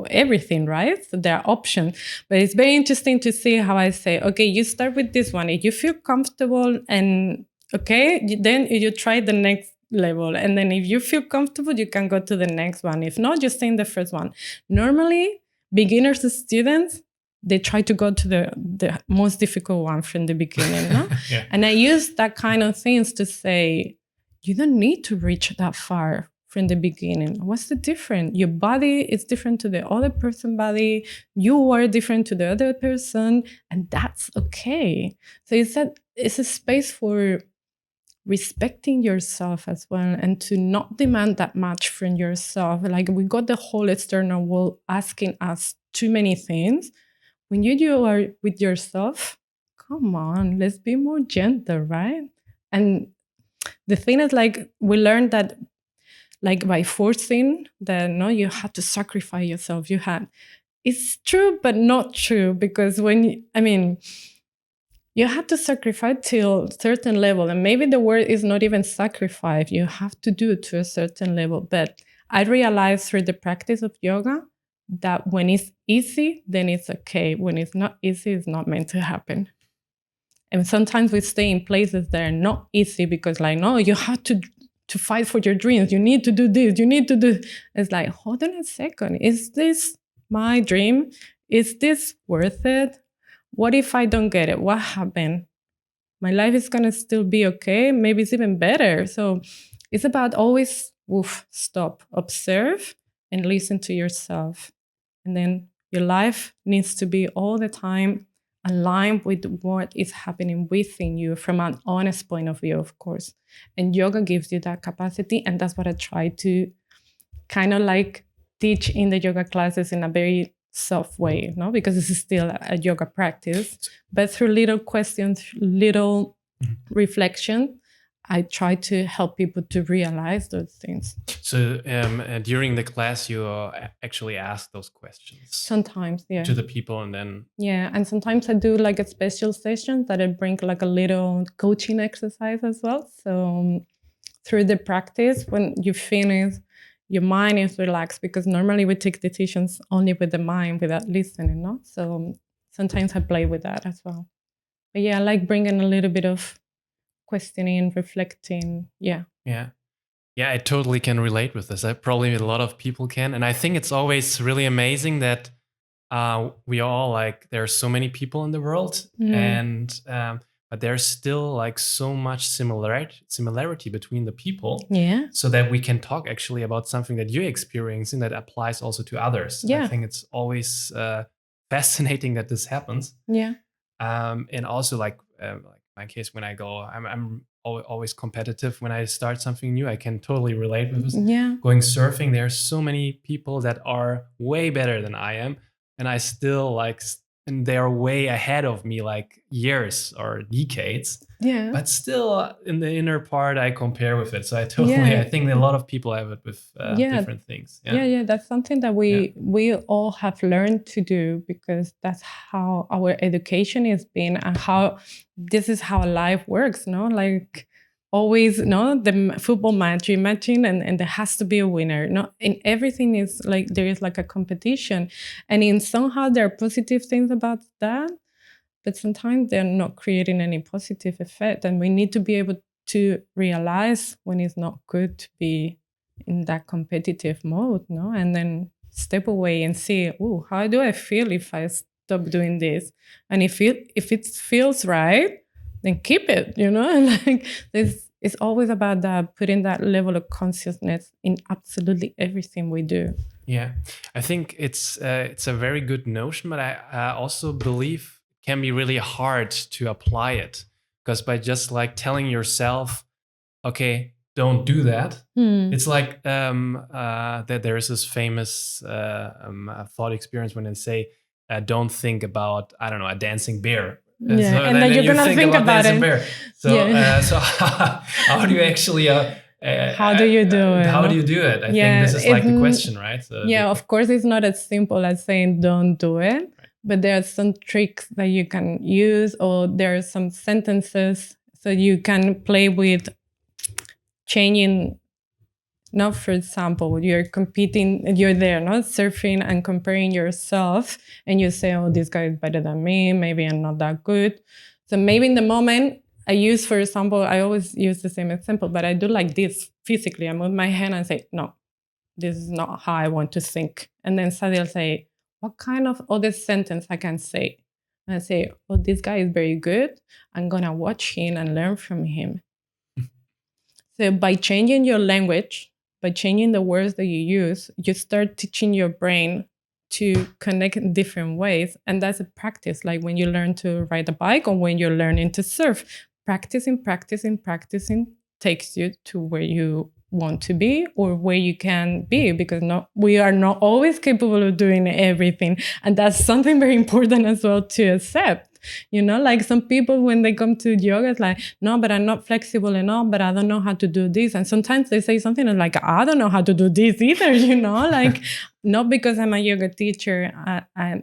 S1: everything, right? So there are options. But it's very interesting to see how I say, okay, you start with this one. If you feel comfortable and okay, then you try the next level. And then if you feel comfortable, you can go to the next one. If not, just stay in the first one. Normally, beginners and students, they try to go to the most difficult one from the beginning. No?
S3: Yeah.
S1: And I use that kind of things to say, you don't need to reach that far from the beginning. What's the difference? Your body is different to the other person's body. You are different to the other person, and that's okay. So it's a space for respecting yourself as well, and to not demand that much from yourself. Like, we got the whole external world asking us too many things. When you are with yourself, come on, let's be more gentle, right? And the thing is, like, we learned that, like, by forcing that, no, you had to sacrifice yourself. It's true, but not true, because you have to sacrifice till a certain level. And maybe the word is not even sacrifice. You have to do it to a certain level. But I realized through the practice of yoga that when it's easy, then it's okay. When it's not easy, it's not meant to happen. And sometimes we stay in places that are not easy because, like, no, you have to fight for your dreams. You need to do this. You need to do. It's like, hold on a second. Is this my dream? Is this worth it? What if I don't get it? What happened? My life is going to still be okay. Maybe it's even better. So it's about always stop, observe, and listen to yourself. And then your life needs to be all the time aligned with what is happening within you from an honest point of view, of course. And yoga gives you that capacity. And that's what I try to kind of like teach in the yoga classes in a very soft way, no? Because this is still a yoga practice. But through little questions, little reflection, I try to help people to realize those things.
S3: So during the class, you actually ask those questions?
S1: Sometimes, yeah.
S3: To the people, and then...
S1: Yeah, and sometimes I do like a special session that I bring like a little coaching exercise as well. So through the practice, when you finish, your mind is relaxed, because normally we take decisions only with the mind without listening, no? So sometimes I play with that as well. But yeah, I like bringing a little bit of questioning, reflecting. Yeah.
S3: I totally can relate with this. Probably a lot of people can. And I think it's always really amazing that we all, like, there are so many people in the world, and but there's still like so much similarity between the people.
S1: Yeah.
S3: So that we can talk actually about something that you're experiencing that applies also to others.
S1: Yeah.
S3: I think it's always fascinating that this happens.
S1: Yeah.
S3: And also like my case, when I go, I'm always competitive. When I start something new, I can totally relate with this.
S1: Yeah.
S3: Going surfing, there are so many people that are way better than I am, and I still and they're way ahead of me, like years or decades.
S1: Yeah.
S3: But still, in the inner part, I compare with it. So I think a lot of people have it with different things.
S1: Yeah. That's something that we all have learned to do, because that's how our education has been, and how this is how life works. No, like always, no, the football match, you imagine, and there has to be a winner. No, and everything is like there is like a competition, and in somehow there are positive things about that. But sometimes they're not creating any positive effect. And we need to be able to realize when it's not good to be in that competitive mode, no? And then step away and see, how do I feel if I stop doing this? And if it feels right, then keep it, you know? And like it's always about that, putting that level of consciousness in absolutely everything we do.
S3: Yeah, I think it's a very good notion, but I also believe can be really hard to apply it, because by just like telling yourself, okay, don't do that. It's like that there's this famous thought experience when they say, don't think about, I don't know, a dancing bear.
S1: And then you're gonna think about it.
S3: Bear. So, so how do you actually?
S1: How do you do it?
S3: How do you do it? I think this is like the question, right? So
S1: of course, it's not as simple as saying don't do it. Right. But there are some tricks that you can use, or there are some sentences so you can play with changing. Now, for example, you're competing, you're there, not surfing and comparing yourself, and you say, oh, this guy is better than me, maybe I'm not that good. So maybe in the moment I use, for example, I always use the same example, but I do like this physically. I move my hand and say, no, this is not how I want to think. And then suddenly I'll say, what kind of other sentence I can say. And I say, oh, this guy is very good. I'm going to watch him and learn from him. So by changing your language, by changing the words that you use, you start teaching your brain to connect in different ways. And that's a practice, like when you learn to ride a bike or when you're learning to surf. Practicing takes you to where you want to be or where you can be, because we are not always capable of doing everything. And that's something very important as well to accept. Like some people, when they come to yoga, it's like, no, but I'm not flexible enough, but I don't know how to do this. And sometimes they say something like, I don't know how to do this either, like not because I'm a yoga teacher,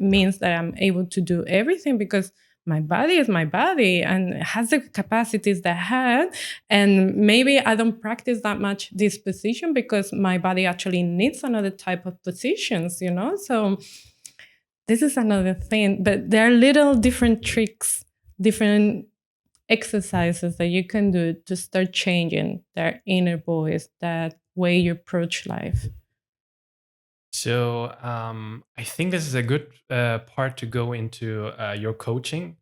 S1: means that I'm able to do everything, because my body is my body and it has the capacities that I had. And maybe I don't practice that much this position because my body actually needs another type of positions, So this is another thing. But there are little different tricks, different exercises that you can do to start changing that inner voice, that way you approach life.
S3: So I think this is a good part to go into your coaching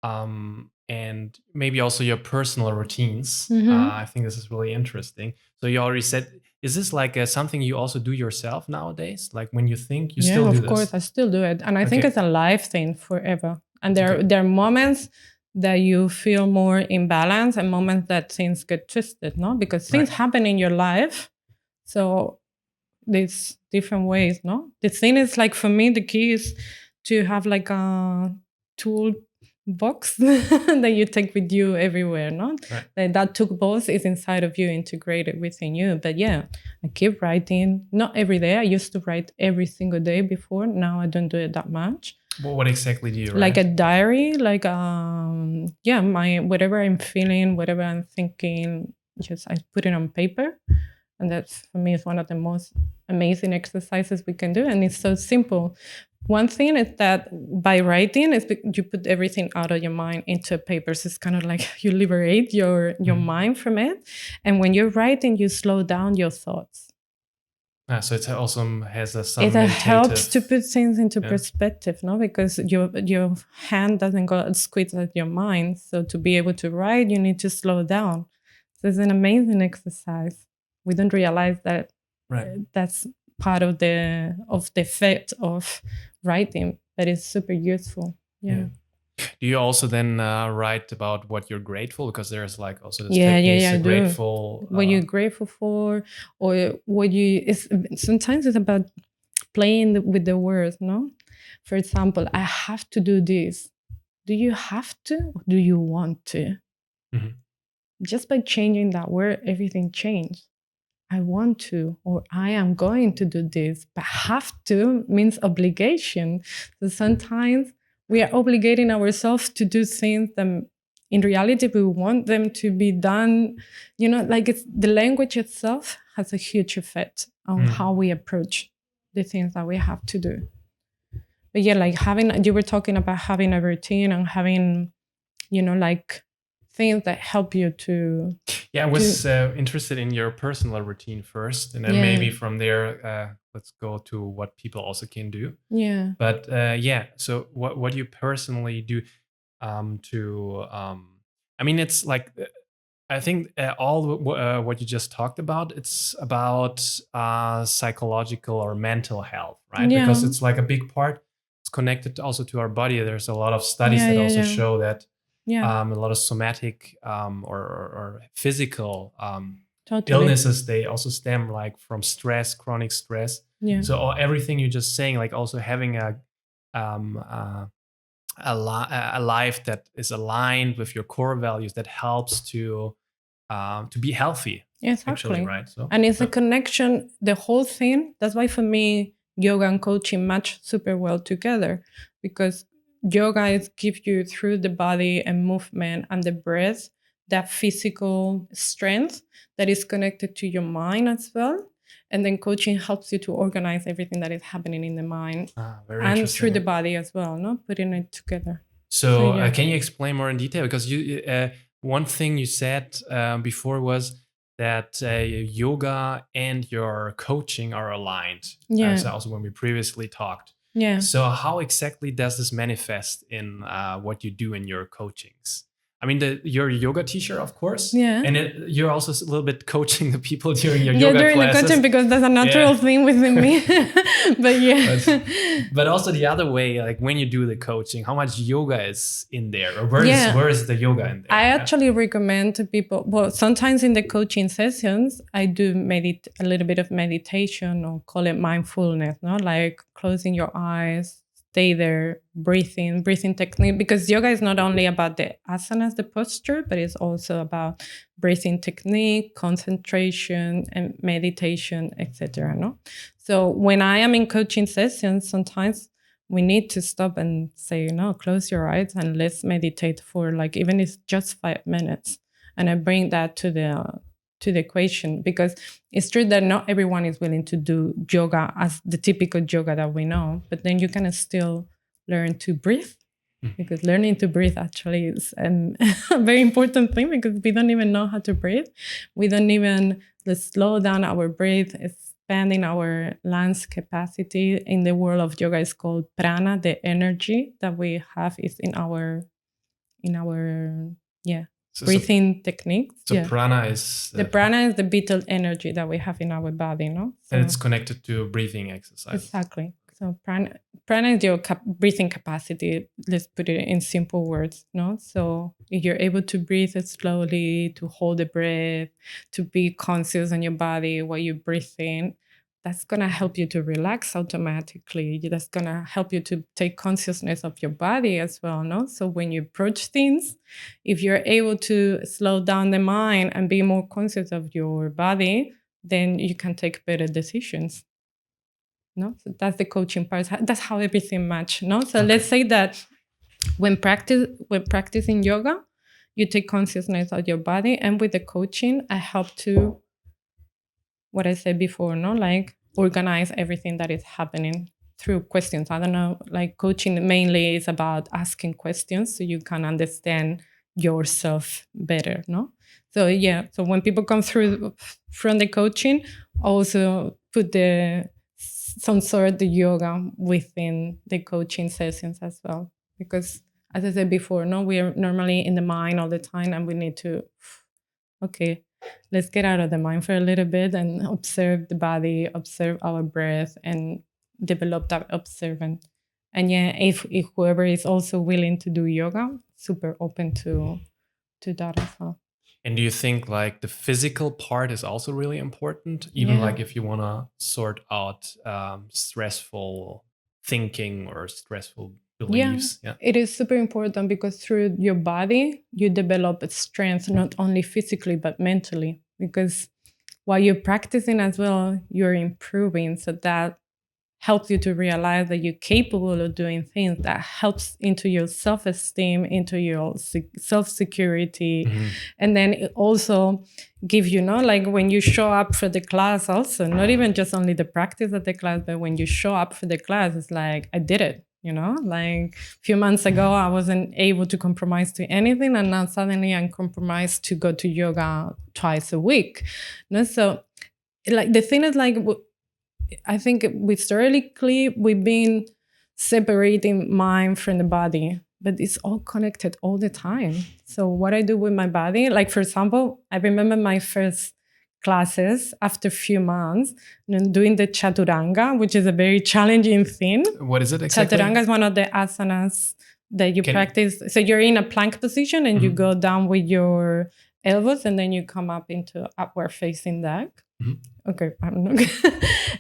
S3: and maybe also your personal routines. I think this is really interesting. So you already said, is this like something you also do yourself nowadays? Like when you think you still do this?
S1: Yeah, of course, I still do it. And I think it's a life thing forever. And there are moments that you feel more in balance and moments that things get twisted, no? Because things happen in your life. So there's different ways, no? The thing is, like, for me, the key is to have like a tool box that you take with you everywhere, no? That toolbox is inside of you, integrated within you. But yeah, I keep writing, not every day. I used to write every single day before. Now I don't do it that much.
S3: Well, what exactly do you write?
S1: Like a diary, like my whatever I'm feeling, whatever I'm thinking, just I put it on paper. And that's, for me, is one of the most amazing exercises we can do. And it's so simple. One thing is that by writing, you put everything out of your mind into paper. So it's kind of like you liberate your mind from it. And when you're writing, you slow down your thoughts.
S3: So it also has
S1: it helps to put things into perspective, no? Because your hand doesn't go squeeze at your mind. So to be able to write, you need to slow down. So it's an amazing exercise. We don't realize that that's part of the effect of writing, but it's super useful. Yeah.
S3: Do you also then write about what you're grateful? Because there's like also this technique, grateful.
S1: What you're grateful for, or what sometimes it's about playing with the words, no? For example, I have to do this. Do you have to, or do you want to? Mm-hmm. Just by changing that word, everything changed. I want to, or I am going to do this, but have to means obligation. So sometimes we are obligating ourselves to do things that in reality we want them to be done. Like the language itself has a huge effect on how we approach the things that we have to do. But yeah, like you were talking about having a routine and having, like things that help you to...
S3: Yeah, I was interested in your personal routine first, and then maybe from there, let's go to what people also can do.
S1: Yeah.
S3: But so what do you personally do I mean, it's like, I think all what you just talked about, it's about psychological or mental health, right? Yeah. Because it's like a big part. It's connected also to our body. There's a lot of studies that also show that a lot of somatic or physical illnesses, they also stem like from stress, chronic stress. Yeah. So everything you're just saying, like also having a life that is aligned with your core values, that helps to be healthy.
S1: Exactly.
S3: Actually, right? So,
S1: and it's a connection, the whole thing. That's why for me, yoga and coaching match super well together, because yoga is give you through the body and movement and the breath that physical strength that is connected to your mind as well. And then coaching helps you to organize everything that is happening in the mind and through the body as well, no? Putting it together.
S3: So can you explain more in detail? Because you one thing you said before was that yoga and your coaching are aligned.
S1: Yeah.
S3: Also when we previously talked.
S1: Yeah.
S3: So how exactly does this manifest in what you do in your coachings? I mean, you're a yoga teacher, of course.
S1: Yeah.
S3: And you're also a little bit coaching the people during your yoga
S1: during
S3: classes.
S1: The coaching, because that's a natural thing within me. But yeah.
S3: But also the other way, like when you do the coaching, how much yoga is in there? Or where is the yoga in there?
S1: I actually recommend to people, well, sometimes in the coaching sessions, I do a little bit of meditation, or call it mindfulness, no? Like closing your eyes, stay there, breathing technique, because yoga is not only about the asanas, the posture, but it's also about breathing technique, concentration, and meditation, etc. No? So when I am in coaching sessions, sometimes we need to stop and say, no, close your eyes and let's meditate for like, even if it's just 5 minutes. And I bring that to the equation, because it's true that not everyone is willing to do yoga as the typical yoga that we know, but then you can still learn to breathe, because learning to breathe actually is a very important thing, because we don't even know how to breathe. We don't even slow down our breath, expanding our lungs capacity. In the world of yoga, is called prana. The energy that we have is in our breathing techniques.
S3: So prana is...
S1: the prana is the vital energy that we have in our body, no? So,
S3: and it's connected to breathing exercise.
S1: Exactly. So prana is your breathing capacity. Let's put it in simple words, no? So if you're able to breathe slowly, to hold the breath, to be conscious on your body while you breathe in, that's going to help you to relax automatically. That's going to help you to take consciousness of your body as well, no? So when you approach things, if you're able to slow down the mind and be more conscious of your body, then you can take better decisions. No? So that's the coaching part. That's how everything matches, no? So let's say that when practicing yoga, you take consciousness of your body, and with the coaching, I help to, what I said before, no? Like organize everything that is happening through questions. I don't know, like coaching mainly is about asking questions so you can understand yourself better, no? So yeah, so when people come through from the coaching, also put some sort of the yoga within the coaching sessions as well. Because as I said before, no, we are normally in the mind all the time, and we need to, okay, let's get out of the mind for a little bit and observe the body, observe our breath, and develop that observant. And yeah, if whoever is also willing to do yoga, super open to that as well.
S3: And do you think like the physical part is also really important? Even like if you want to sort out stressful thinking or stressful beliefs?
S1: Yeah, it is super important, because through your body, you develop strength, not only physically, but mentally. Because while you're practicing as well, you're improving. So that helps you to realize that you're capable of doing things. That helps into your self-esteem, into your self-security. Mm-hmm. And then it also gives you, like when you show up for the class also, not even just only the practice of the class, but when you show up for the class, it's like, I did it. Like a few months ago, I wasn't able to compromise to anything. And now suddenly I'm compromised to go to yoga twice a week. So like the thing is, like, I think historically we've been separating mind from the body, but it's all connected all the time. So what I do with my body, like for example, I remember my first classes after a few months doing the chaturanga, which is a very challenging thing.
S3: What is it exactly?
S1: Chaturanga is one of the asanas that you practice. So you're in a plank position and you go down with your elbows, and then you come up into upward facing dog. Mm-hmm. Okay, I'm not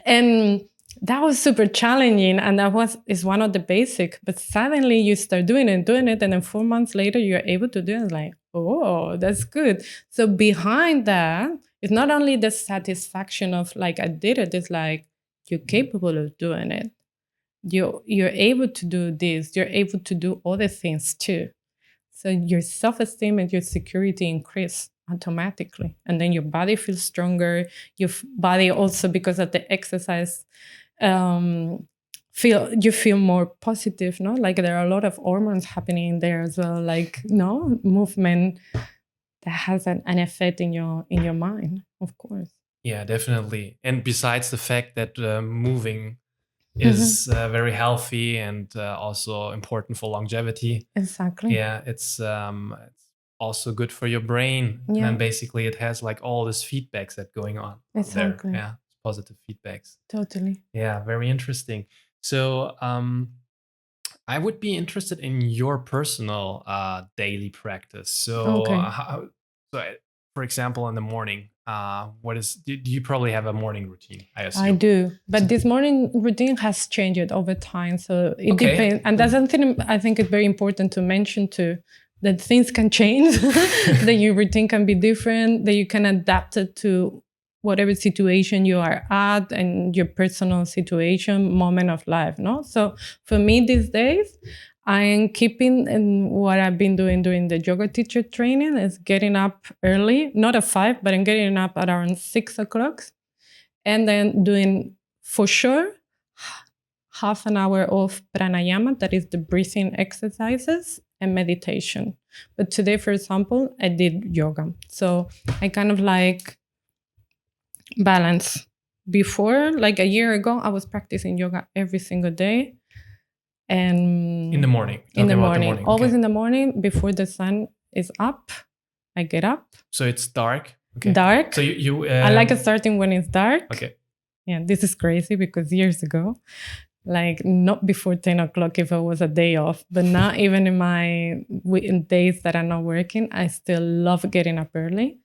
S1: and that was super challenging, and is one of the basic. But suddenly you start doing it, and then 4 months later you're able to do it. Like, oh, that's good. So behind that, it's not only the satisfaction of like I did it. It's like you're capable of doing it. You're able to do this. You're able to do other things too. So your self-esteem and your security increase automatically. And then your body feels stronger. Your body also, because of the exercise, you feel more positive, no? Like there are a lot of hormones happening there as well, like, no, movement that has an effect in your mind, of course.
S3: Yeah, definitely. And besides the fact that moving is very healthy and also important for longevity.
S1: Exactly.
S3: Yeah, it's also good for your brain.
S1: Yeah.
S3: And basically it has like all this feedbacks that going on
S1: Exactly.
S3: there. Yeah, positive feedbacks.
S1: Totally.
S3: Yeah, very interesting. So I would be interested in your personal daily practice. So, for example, in the morning, do you probably have a morning routine? I assume.
S1: I do, but this morning routine has changed over time. So it depends. And that's something I think is very important to mention too, that things can change, that your routine can be different, that you can adapt it to whatever situation you are at and your personal situation, moment of life, no? So for me these days, I am keeping in what I've been doing during the yoga teacher training is getting up early, not at 5, but I'm getting up at around 6 o'clock. And then doing, for sure, half an hour of pranayama, that is the breathing exercises, and meditation. But today, for example, I did yoga. So I kind of like balance. Before, like a year ago, I was practicing yoga every single day. And
S3: in the morning.
S1: In the morning. Always in the morning before the sun is up. I get up.
S3: So it's dark. Okay.
S1: Dark.
S3: So you
S1: I like it starting when it's dark.
S3: Okay.
S1: Yeah, this is crazy because years ago, like not before 10 o'clock if it was a day off, but now even in my days that I'm not working, I still love getting up early.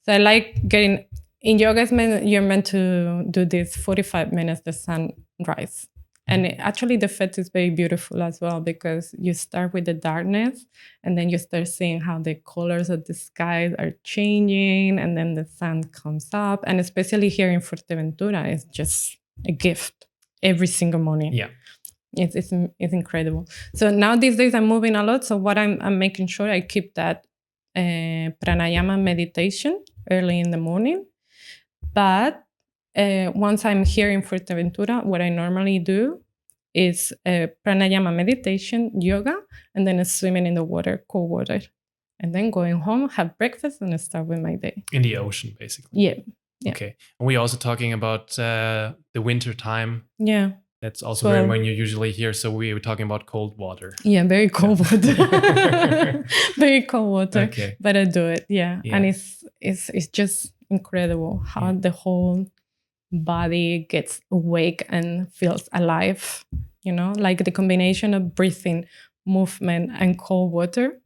S1: So I like getting, in yoga, you're meant to do this 45 minutes, the sunrise. And actually the effect is very beautiful as well because you start with the darkness and then you start seeing how the colors of the sky are changing and then the sun comes up. And especially here in Fuerteventura, it's just a gift every single morning.
S3: Yeah.
S1: It's incredible. So now these days I'm moving a lot. So what I'm making sure I keep that pranayama meditation early in the morning. But once I'm here in Fuerteventura, what I normally do is pranayama meditation, yoga, and then swimming in the water, cold water. And then going home, have breakfast, and start with my day.
S3: In the ocean, basically.
S1: Yeah.
S3: Okay. And we're also talking about the winter time.
S1: Yeah.
S3: That's also when you're usually here. So we were talking about cold water.
S1: Yeah, very cold water. Very cold water.
S3: Okay.
S1: But I do it, yeah. And it's just incredible how the whole body gets awake and feels alive, like the combination of breathing, movement, and cold water.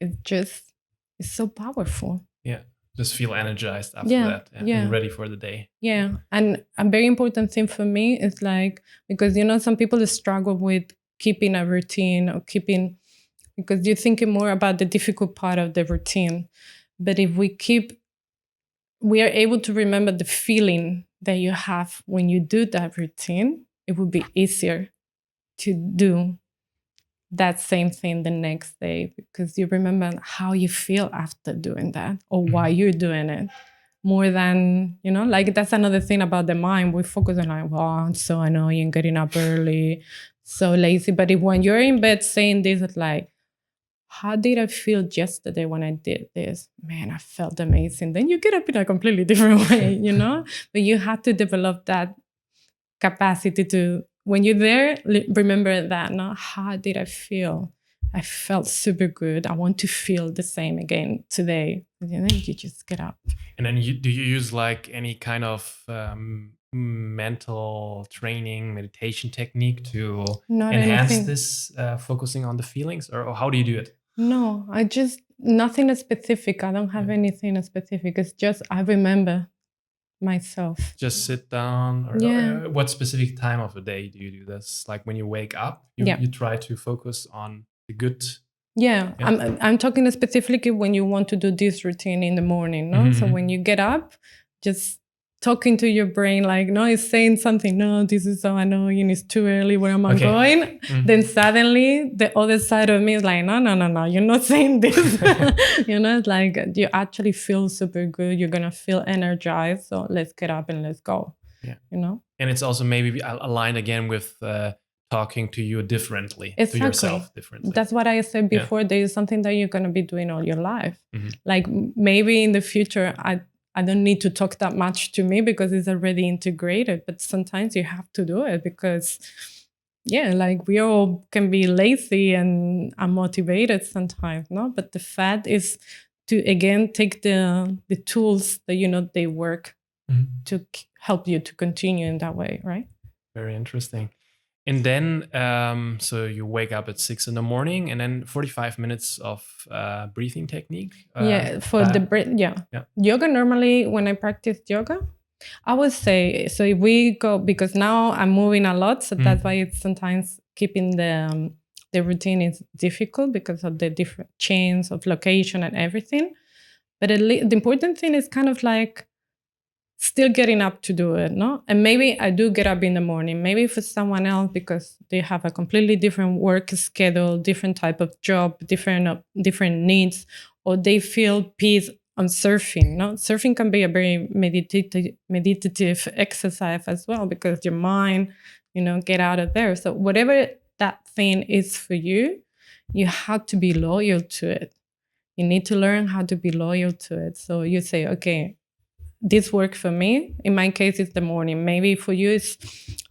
S1: It's so powerful.
S3: Yeah. Just feel energized after that and ready for the day.
S1: Yeah. And a very important thing for me is like, because, some people struggle with keeping a routine or because you're thinking more about the difficult part of the routine. But if we are able to remember the feeling that you have when you do that routine, it would be easier to do that same thing the next day because you remember how you feel after doing that or why you're doing it more than, like that's another thing about the mind. We focus on like, wow, I'm so annoying, getting up early, so lazy. But when you're in bed saying this, it's like, how did I feel yesterday when I did this? Man, I felt amazing. Then you get up in a completely different way, But you have to develop that capacity to, when you're there, remember that, how did I feel? I felt super good. I want to feel the same again today. And then you just get up.
S3: And then do you use like any kind of mental training, meditation technique to enhance this focusing on the feelings? Or how do you do it?
S1: No, nothing specific. I don't have anything specific. It's just I remember myself.
S3: Just sit down? Or what specific time of the day do you do this? Like when you wake up, you try to focus on the good?
S1: Yeah. I'm talking specifically when you want to do this routine in the morning. No? Mm-hmm. So when you get up, just talking to your brain like, no, it's saying something. No, this is so annoying. It's too early. Where am I going? Mm-hmm. Then suddenly the other side of me is like, no. You're not saying this. It's like you actually feel super good. You're going to feel energized. So let's get up and let's go.
S3: Yeah. And it's also maybe aligned again with talking to you differently, to yourself differently.
S1: That's what I said before. There is something that you're going to be doing all your life. Mm-hmm. Like maybe in the future, I don't need to talk that much to me because it's already integrated. But sometimes you have to do it because, like we all can be lazy and unmotivated sometimes, no? But the fact is to, again, take the tools that, they work to help you to continue in that way, right?
S3: Very interesting. And then, so you wake up at 6 in the morning, and then 45 minutes of breathing technique.
S1: For the breath. Yoga, normally when I practice yoga, I would say, so if we go, because now I'm moving a lot, so that's why it's sometimes keeping the routine is difficult because of the different chains of location and everything. But the important thing is kind of like still getting up to do it, no? And maybe I do get up in the morning. Maybe for someone else, because they have a completely different work schedule, different type of job, different needs, or they feel peace on surfing, no? Surfing can be a very meditative exercise as well, because your mind, get out of there. So whatever that thing is for you, you have to be loyal to it. You need to learn how to be loyal to it. So you say, okay, this worked for me. In my case, it's the morning. Maybe for you,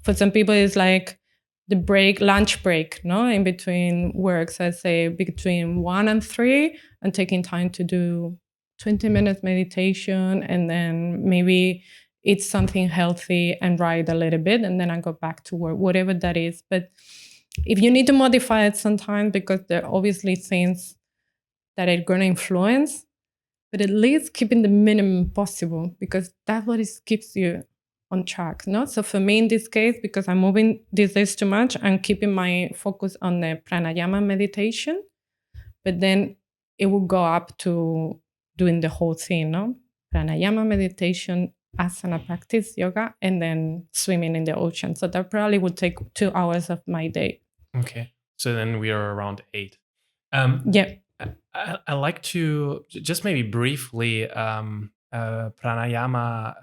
S1: for some people, it's like the lunch break, no? In between works, I say between 1 and 3, and taking time to do 20 minutes meditation, and then maybe eat something healthy and write a little bit, and then I go back to work, whatever that is. But if you need to modify it sometimes, because there are obviously things that are going to influence, but at least keeping the minimum possible, because that's what keeps you on track, no? So for me in this case, because I'm moving these days too much, I'm keeping my focus on the pranayama meditation, but then it will go up to doing the whole thing, no? Pranayama meditation, asana practice, yoga, and then swimming in the ocean. So that probably would take 2 hours of my day.
S3: Okay. So then we are around 8. I like to just maybe briefly pranayama,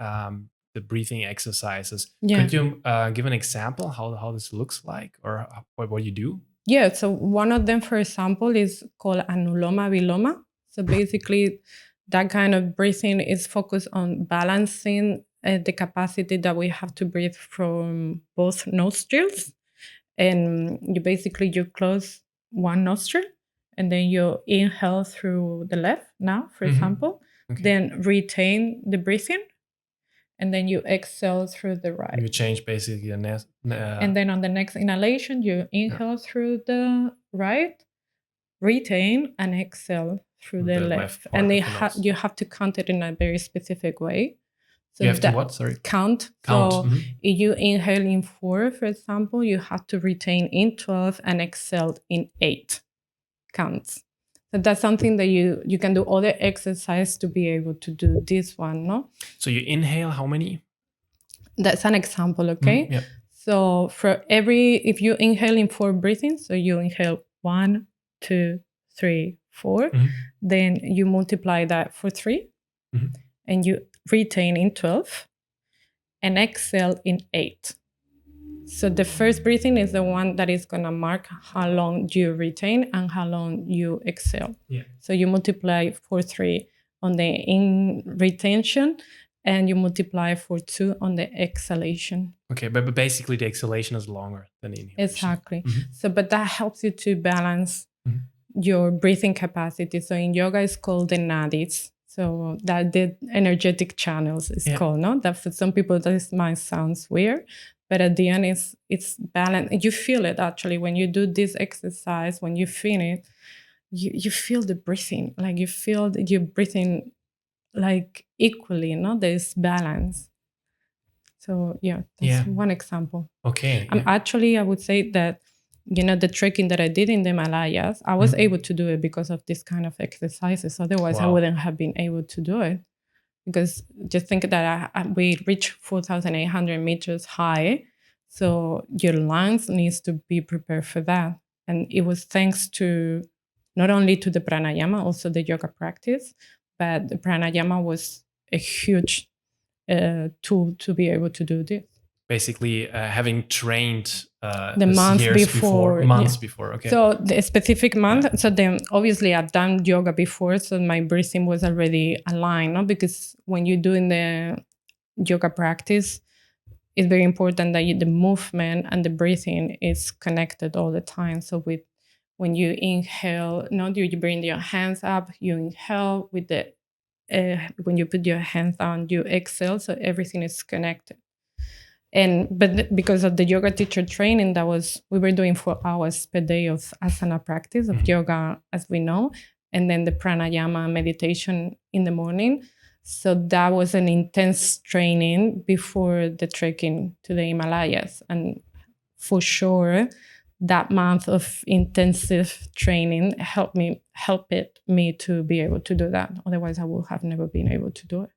S3: the breathing exercises. Could you give an example how this looks like, or what you do?
S1: Yeah, so one of them, for example, is called Anuloma Viloma. So basically, that kind of breathing is focused on balancing the capacity that we have to breathe from both nostrils. And you close one nostril, and then you inhale through the left now, for example, then retain the breathing, and then you exhale through the right.
S3: You change basically the
S1: and then on the next inhalation, you inhale through the right, retain, and exhale through the left. And you have to count it in a very specific way. So
S3: you have to what? Sorry.
S1: Count. So if you inhale in 4, for example, you have to retain in 12 and exhale in 8 counts. So that's something that you can do other exercise to be able to do this one, no?
S3: So you inhale how many?
S1: That's an example, okay? So if you inhale in 4 breathing, so you inhale 1, 2, 3, 4, then you multiply that for 3, and you retain in 12 and exhale in 8. So the first breathing is the one that is going to mark how long you retain and how long you exhale. So you multiply for 3 on the in retention, and you multiply for 2 on the exhalation.
S3: Okay, but basically the exhalation is longer than the inhalation.
S1: Exactly. So, but that helps you to balance your breathing capacity. So in yoga, it's called the nadis. So that the energetic channels is called, no? That for some people, this might sound weird, but at the end, it's balanced. You feel it actually when you do this exercise. When you finish, you feel the breathing. Like you feel that you're breathing like equally, no? There's balance. So that's one example.
S3: Okay.
S1: Actually, I would say that, the trekking that I did in the Himalayas, I was able to do it because of this kind of exercises. Otherwise, I wouldn't have been able to do it. Because just think that we reach 4,800 meters high. So your lungs needs to be prepared for that. And it was thanks to not only to the pranayama, also the yoga practice, but the pranayama was a huge tool to be able to do this.
S3: basically having trained
S1: the month before.
S3: Months before. Okay.
S1: So the specific month. So then obviously I've done yoga before, so my breathing was already aligned, no? Because when you're doing the yoga practice, it's very important that the movement and the breathing is connected all the time. So when you inhale, you bring your hands up, you inhale with the when you put your hands down, you exhale. So everything is connected. But because of the yoga teacher training, we were doing 4 hours per day of asana practice of yoga, as we know, and then the pranayama meditation in the morning. So that was an intense training before the trekking to the Himalayas. And for sure, that month of intensive training helped me to be able to do that. Otherwise, I would have never been able to do it.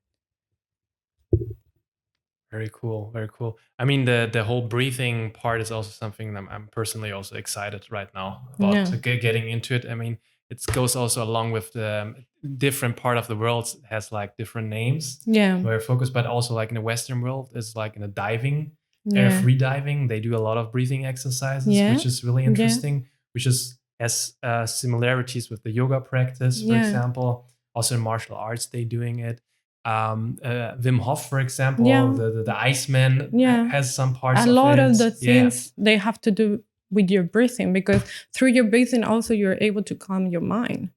S3: Very cool. Very cool. I mean, the whole breathing part is also something that I'm personally also excited right now about getting into it. I mean, it goes also along with the different part of the world has like different names.
S1: Yeah.
S3: Where focus, but also like in the Western world is like in the diving, free diving. They do a lot of breathing exercises, which is really interesting, which has similarities with the yoga practice, for example. Also in martial arts, they doing it. Wim Hof, for example, the Iceman has some parts of it.
S1: A lot of the things they have to do with your breathing, because through your breathing also you're able to calm your mind,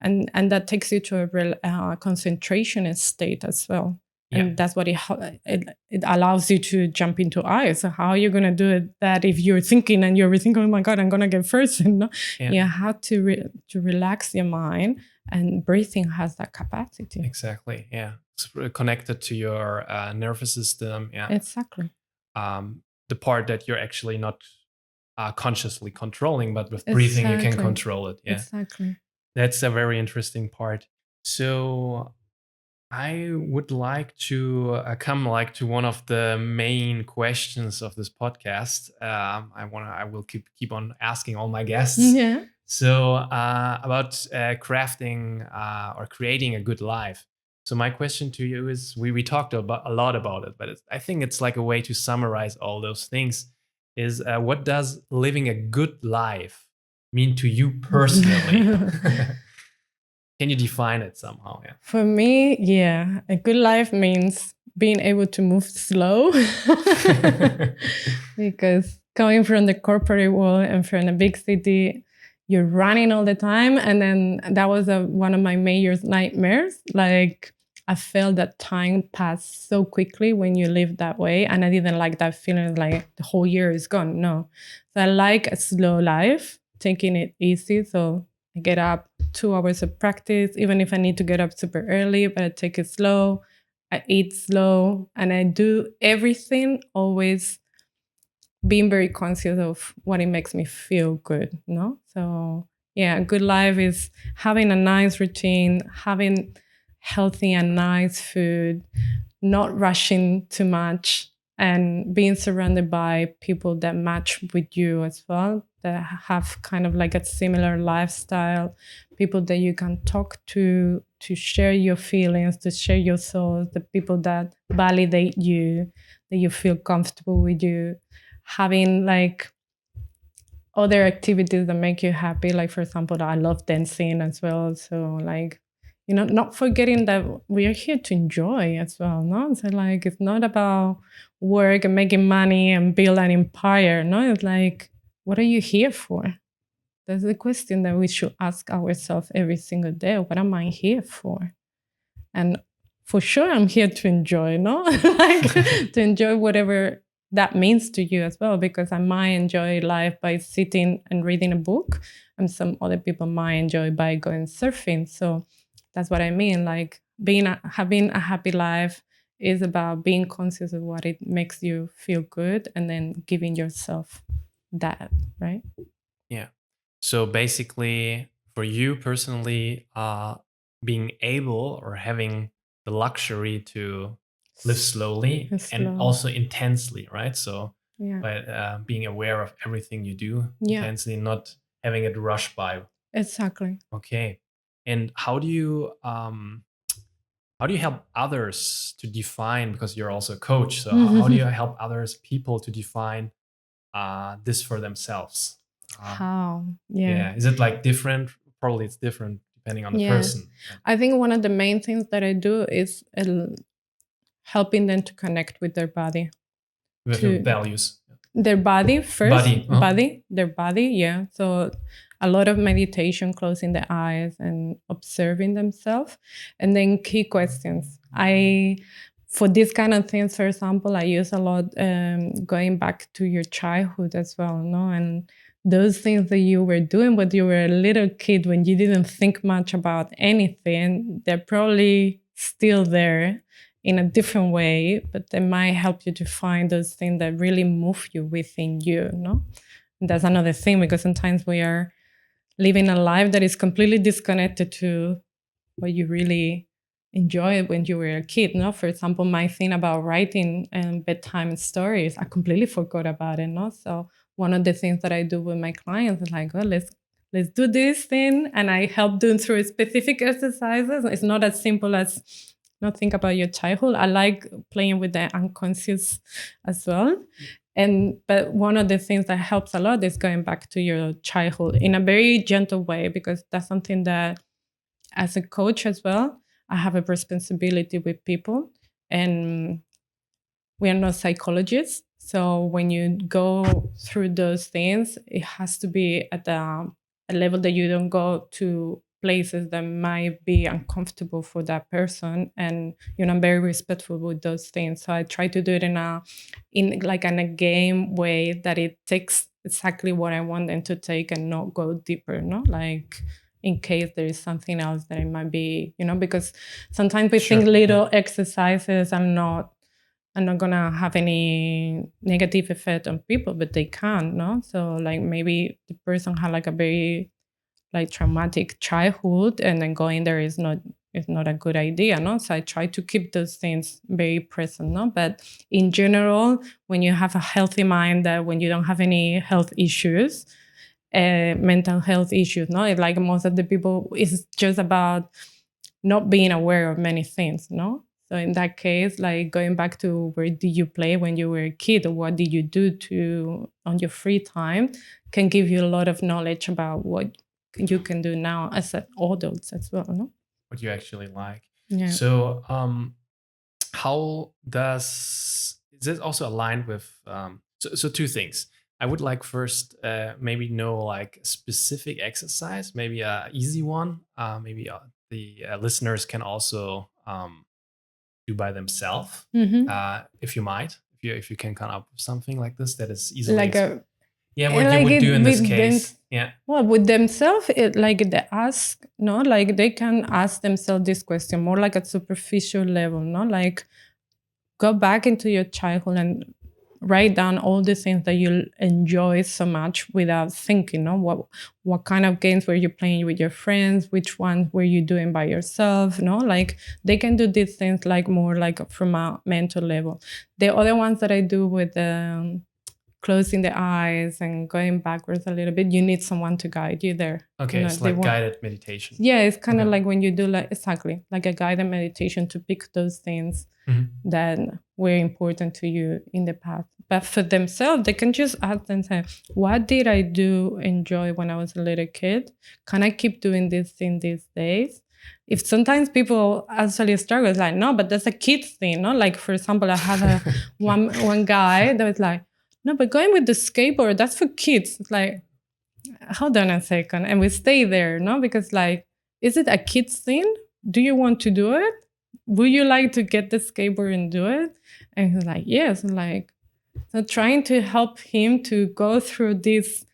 S1: and that takes you to a concentration state as well. And that's what it allows you to jump into ice. So how are you going to do that if you're thinking and you're thinking, oh my God, I'm going to get frozen? No? You have to relax your mind, and breathing has that capacity.
S3: Exactly. Yeah. It's connected to your nervous system. Yeah.
S1: Exactly.
S3: The part that you're actually not consciously controlling, but with breathing you can control it. Yeah.
S1: Exactly.
S3: That's a very interesting part. So I would like to come to one of the main questions of this podcast. I will keep on asking all my guests.
S1: Yeah.
S3: So about crafting or creating a good life. So my question to you is: we talked a lot about it, but I think it's like a way to summarize all those things. Is what does living a good life mean to you personally? Can you define it somehow? Yeah.
S1: For me, a good life means being able to move slow. Because coming from the corporate world and from a big city, you're running all the time. And then that was one of my major nightmares. Like, I felt that time passed so quickly when you live that way. And I didn't like that feeling like the whole year is gone. No. So I like a slow life, taking it easy. So I get up 2 hours of practice, even if I need to get up super early, but I take it slow. I eat slow, and I do everything always being very conscious of what it makes me feel good, no? So a good life is having a nice routine, having healthy and nice food, not rushing too much, and being surrounded by people that match with you as well, that have kind of like a similar lifestyle, people that you can talk to share your feelings, to share your thoughts, the people that validate you, that you feel comfortable with you, having like other activities that make you happy. Like, for example, I love dancing as well. So like, not forgetting that we are here to enjoy as well, no? So like, it's not about work and making money and build an empire, no? It's like, what are you here for? That's the question that we should ask ourselves every single day. What am I here for? And for sure, I'm here to enjoy, no? Like, to enjoy whatever that means to you as well, because I might enjoy life by sitting and reading a book, and some other people might enjoy by going surfing. So that's what I mean. Like, having a happy life is about being conscious of what it makes you feel good, and then giving yourself that, right?
S3: Yeah. So basically, for you personally, being able or having the luxury to live slowly and also intensely, right? So by being aware of everything you do intensely, not having it rush by.
S1: Exactly.
S3: Okay. And how do you How do you help others to define, because you're also a coach, so how do you help people to define this for themselves?
S1: How?
S3: Yeah. Is it like different? Probably it's different depending on the person.
S1: I think one of the main things that I do is helping them to connect with their body.
S3: With your values.
S1: Their body first. Their body, yeah. So a lot of meditation, closing the eyes and observing themselves. And then key questions. For this kind of things, for example, I use a lot going back to your childhood as well, no? And those things that you were doing when you were a little kid, when you didn't think much about anything, they're probably still there in a different way, but they might help you to find those things that really move you within you, no? And that's another thing, because sometimes we are living a life that is completely disconnected to what you really enjoyed when you were a kid, no? For example, my thing about writing and bedtime stories, I completely forgot about it, no? So one of the things that I do with my clients is like, well, let's do this thing, and I help them through specific exercises. It's not as simple as not think about your childhood. I like playing with the unconscious as well. But one of the things that helps a lot is going back to your childhood in a very gentle way, because that's something that as a coach as well, I have a responsibility with people, and we are not psychologists. So when you go through those things, it has to be at a level that you don't go to places that might be uncomfortable for that person, and I'm very respectful with those things. So I try to do it in a game way that it takes exactly what I want them to take and not go deeper, no? Like in case there is something else that it might be, because sometimes we think little exercises are not gonna have any negative effect on people, but they can, no? So like maybe the person had like a very like traumatic childhood, and then going there is not a good idea, no? So I try to keep those things very present, no? But in general, when you have a healthy mind, that when you don't have any health issues, mental health issues, no? It's like most of the people, it's just about not being aware of many things, no? So in that case, like going back to where did you play when you were a kid, or what did you do on your free time, can give you a lot of knowledge about what you can do now as adults as well, no?
S3: What you actually like.
S1: Yeah.
S3: So how is this also aligned with so two things. I would like first maybe know like a specific exercise, maybe a easy one, maybe the listeners can also do by themselves, if you can come up with something like this that is easily
S1: like
S3: what you would do in this case.
S1: Well, with themselves, they ask, no? Like they can ask themselves this question more like at superficial level, no? Like go back into your childhood and write down all the things that you enjoy so much without thinking, no? What kind of games were you playing with your friends? Which ones were you doing by yourself? No, like they can do these things like more like from a mental level. The other ones that I do with closing the eyes and going backwards a little bit, you need someone to guide you there.
S3: Okay, it's like guided meditation.
S1: Yeah, it's kind of like when you do like a guided meditation to pick those things that were important to you in the past. But for themselves, they can just ask themselves, what did I enjoy when I was a little kid? Can I keep doing this thing these days? If sometimes people actually struggle, it's like, no, but that's a kid thing, no? Like, for example, I had one guy that was like, no, but going with the skateboard, that's for kids. It's like, hold on a second. And we stay there, no? Because like, is it a kid's thing? Do you want to do it? Would you like to get the skateboard and do it? And he's like, yes. I'm like, so trying to help him to go through this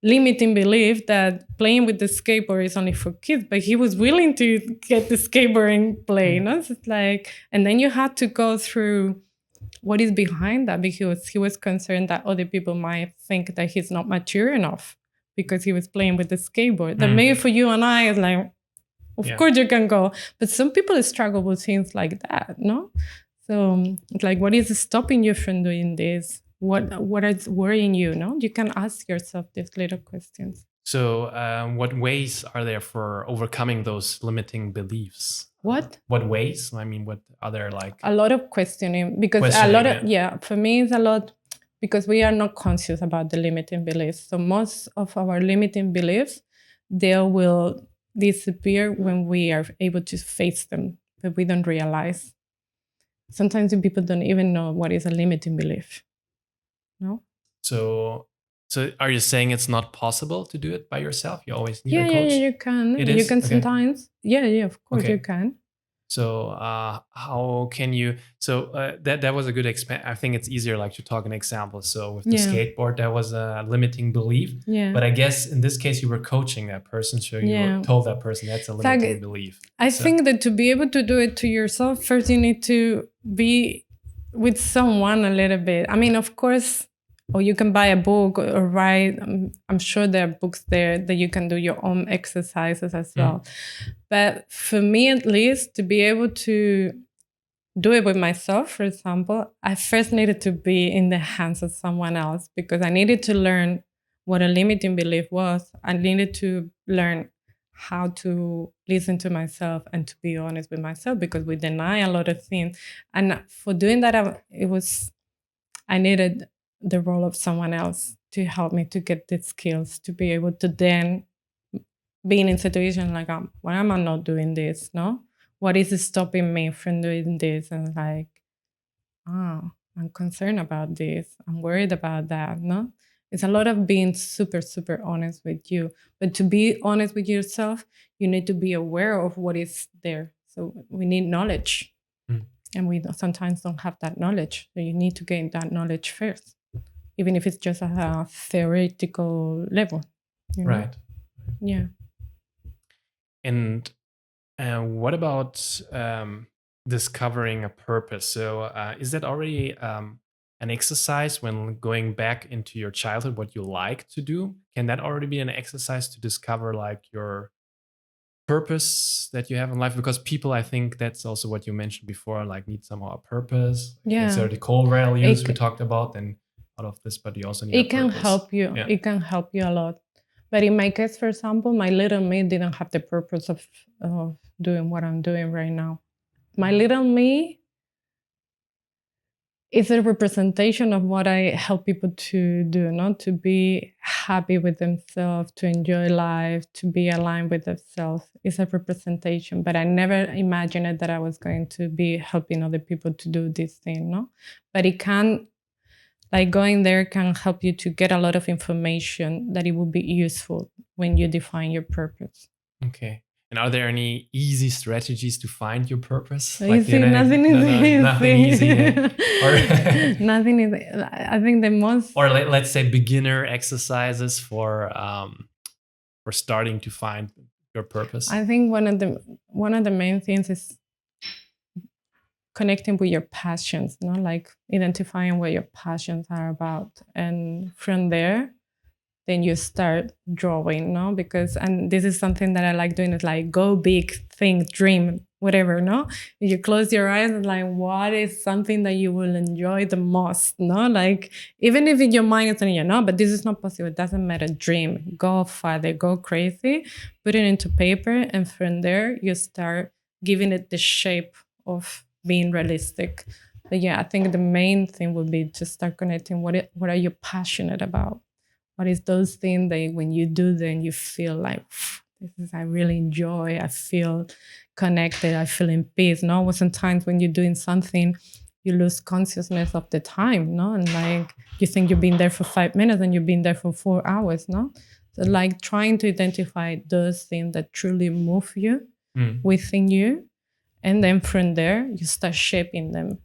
S1: limiting belief that playing with the skateboard is only for kids, but he was willing to get the skateboard and play, no? So it's like, and then you had to go through what is behind that, because he was concerned that other people might think that he's not mature enough because he was playing with the skateboard. That maybe for you and I, it's like, of course you can go. But some people struggle with things like that, no? So it's like, what is stopping you from doing this? What is worrying you, no? You can ask yourself these little questions.
S3: So what ways are there for overcoming those limiting beliefs?
S1: What
S3: ways? I mean, what other like
S1: a lot of questioning, because a lot of for me it's a lot, because we are not conscious about the limiting beliefs. So most of our limiting beliefs, they will disappear when we are able to face them, but we don't realize. Sometimes people don't even know what is a limiting belief. No.
S3: So are you saying it's not possible to do it by yourself? You always need a coach?
S1: Yeah, you can.
S3: It
S1: you
S3: is?
S1: can
S3: Okay.
S1: sometimes. Yeah, of course you can.
S3: So how can you? So that was a good I think it's easier like to talk an example. So with the skateboard, that was a limiting belief.
S1: Yeah.
S3: But I guess in this case, you were coaching that person, so you told that person that's a limiting belief.
S1: I think that to be able to do it to yourself, first you need to be with someone a little bit. I mean, of course. Or you can buy a book or write. I'm sure there are books there that you can do your own exercises as well. But for me, at least, to be able to do it with myself, for example, I first needed to be in the hands of someone else, because I needed to learn what a limiting belief was. I needed to learn how to listen to myself and to be honest with myself, because we deny a lot of things. And for doing that, I needed the role of someone else to help me to get the skills to be able to then be in a situation like, why am I not doing this? No, what is stopping me from doing this? And like, I'm concerned about this. I'm worried about that. No, it's a lot of being super, super honest with you. But to be honest with yourself, you need to be aware of what is there. So we need knowledge. And we sometimes don't have that knowledge. So you need to gain that knowledge first, even if it's just at a theoretical level. You know? Right. Yeah.
S3: And what about discovering a purpose? So is that already an exercise when going back into your childhood, what you like to do? Can that already be an exercise to discover like your purpose that you have in life? Because people, I think that's also what you mentioned before, like need somehow a purpose.
S1: Yeah.
S3: So the core values we talked about and all of this, but you also need a purpose.
S1: It can help you. Yeah. It can help you a lot. But in my case, for example, my little me didn't have the purpose of doing what I'm doing right now. My little me is a representation of what I help people to do, not to be happy with themselves, to enjoy life, to be aligned with themselves. It's a representation, but I never imagined that I was going to be helping other people to do this thing, no? But it can, like going there can help you to get a lot of information that it will be useful when you define your purpose.
S3: Okay. And are there any easy strategies to find your purpose?
S1: Easy, like nothing is easy.
S3: Nothing easy.
S1: Or nothing is. I think the most.
S3: Or let's say beginner exercises for starting to find your purpose.
S1: I think one of the main things is connecting with your passions. No, like identifying what your passions are about, and from there, then you start drawing, no? Because, and this is something that I like doing, is like go big, think, dream, whatever, no? You close your eyes and like, what is something that you will enjoy the most, no? Like, even if in your mind it's telling you, no, but this is not possible, it doesn't matter, dream, go farther, go crazy, put it into paper, and from there, you start giving it the shape of being realistic. But yeah, I think the main thing would be to start connecting what are you passionate about? What is those things that when you do them, you feel like, I really enjoy, I feel connected, I feel in peace. No, sometimes when you're doing something, you lose consciousness of the time, no? And like, you think you've been there for 5 minutes and you've been there for 4 hours, no? So like trying to identify those things that truly move you within you. And then from there, you start shaping them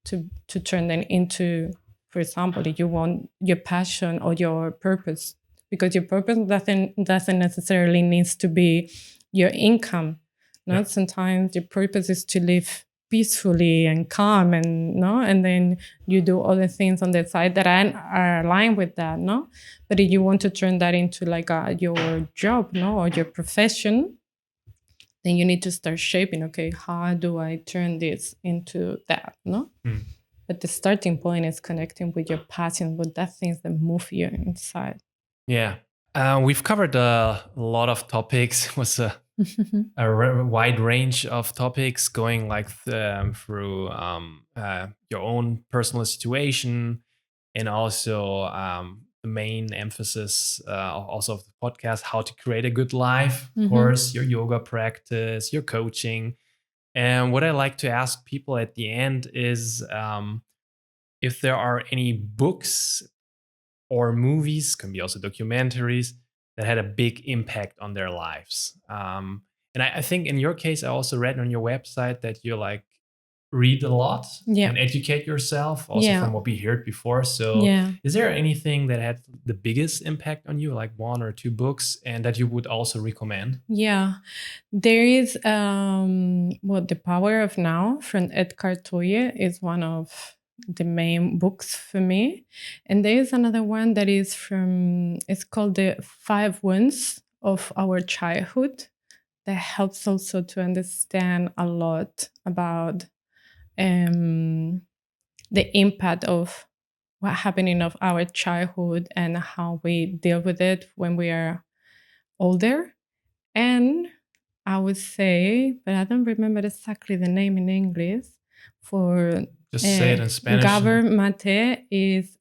S1: to turn them into, for example, if you want your passion or your purpose, because your purpose doesn't necessarily needs to be your income. No, sometimes your purpose is to live peacefully and calm, and no, and then you do other things on the side that are aligned with that. No, but if you want to turn that into like your job, no, or your profession, then you need to start shaping. Okay, how do I turn this into that? No. But the starting point is connecting with your passion, with that things that move you inside.
S3: Yeah. We've covered a lot of topics. It was a a wide range of topics, going like through your own personal situation, and also the main emphasis also of the podcast, how to create a good life, of course, your yoga practice, your coaching. And what I like to ask people at the end is if there are any books or movies, can be also documentaries, that had a big impact on their lives. And I think in your case, I also read on your website that you like read a lot and educate yourself, also from what we heard before. So is there anything that had the biggest impact on you, like one or two books, and that you would also recommend?
S1: Yeah, there is The Power of Now from Eckhart Tolle is one of the main books for me. And there is another one that is it's called The 5 Wounds of Our Childhood, that helps also to understand a lot about the impact of what happening of our childhood and how we deal with it when we are older. And I would say, but I don't remember exactly the name in English, for
S3: just say it in Spanish.
S1: Gabor Mate is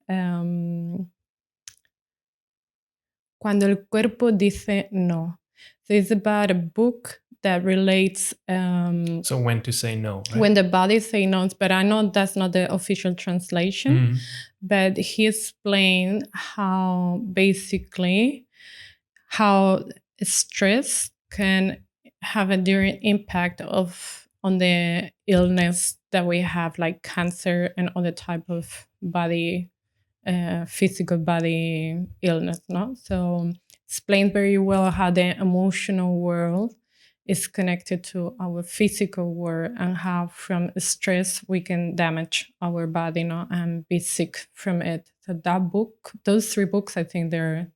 S1: Cuando el cuerpo dice no. So it's about a book that relates
S3: so when to say no, right?
S1: When the body say no, but I know that's not the official translation. But he explained how basically how stress can have a direct impact on the illness that we have, like cancer and other type of body physical body illness, no? So explains very well how the emotional world is connected to our physical world, and how from stress we can damage our body, no, and be sick from it. So that book, those 3 books, I think they're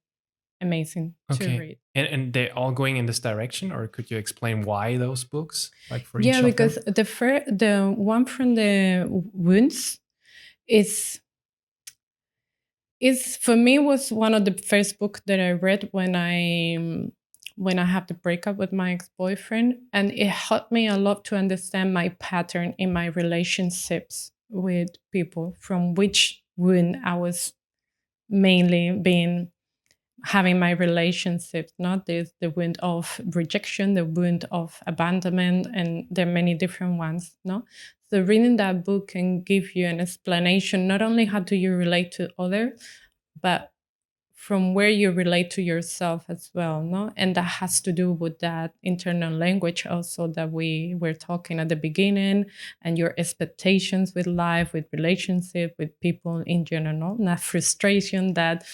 S1: amazing to read.
S3: And they're all going in this direction, or could you explain why those books, like for each of
S1: because
S3: them?
S1: the one from the wounds is for me was one of the first book that I read when I had the breakup with my ex-boyfriend, and it helped me a lot to understand my pattern in my relationships with people, from which wound I was mainly having my relationships, not this, the wound of rejection, the wound of abandonment, and there are many different ones, no? So reading that book can give you an explanation, not only how do you relate to others, but from where you relate to yourself as well, no? And that has to do with that internal language also that we were talking at the beginning, and your expectations with life, with relationship, with people in general, no? And that frustration, that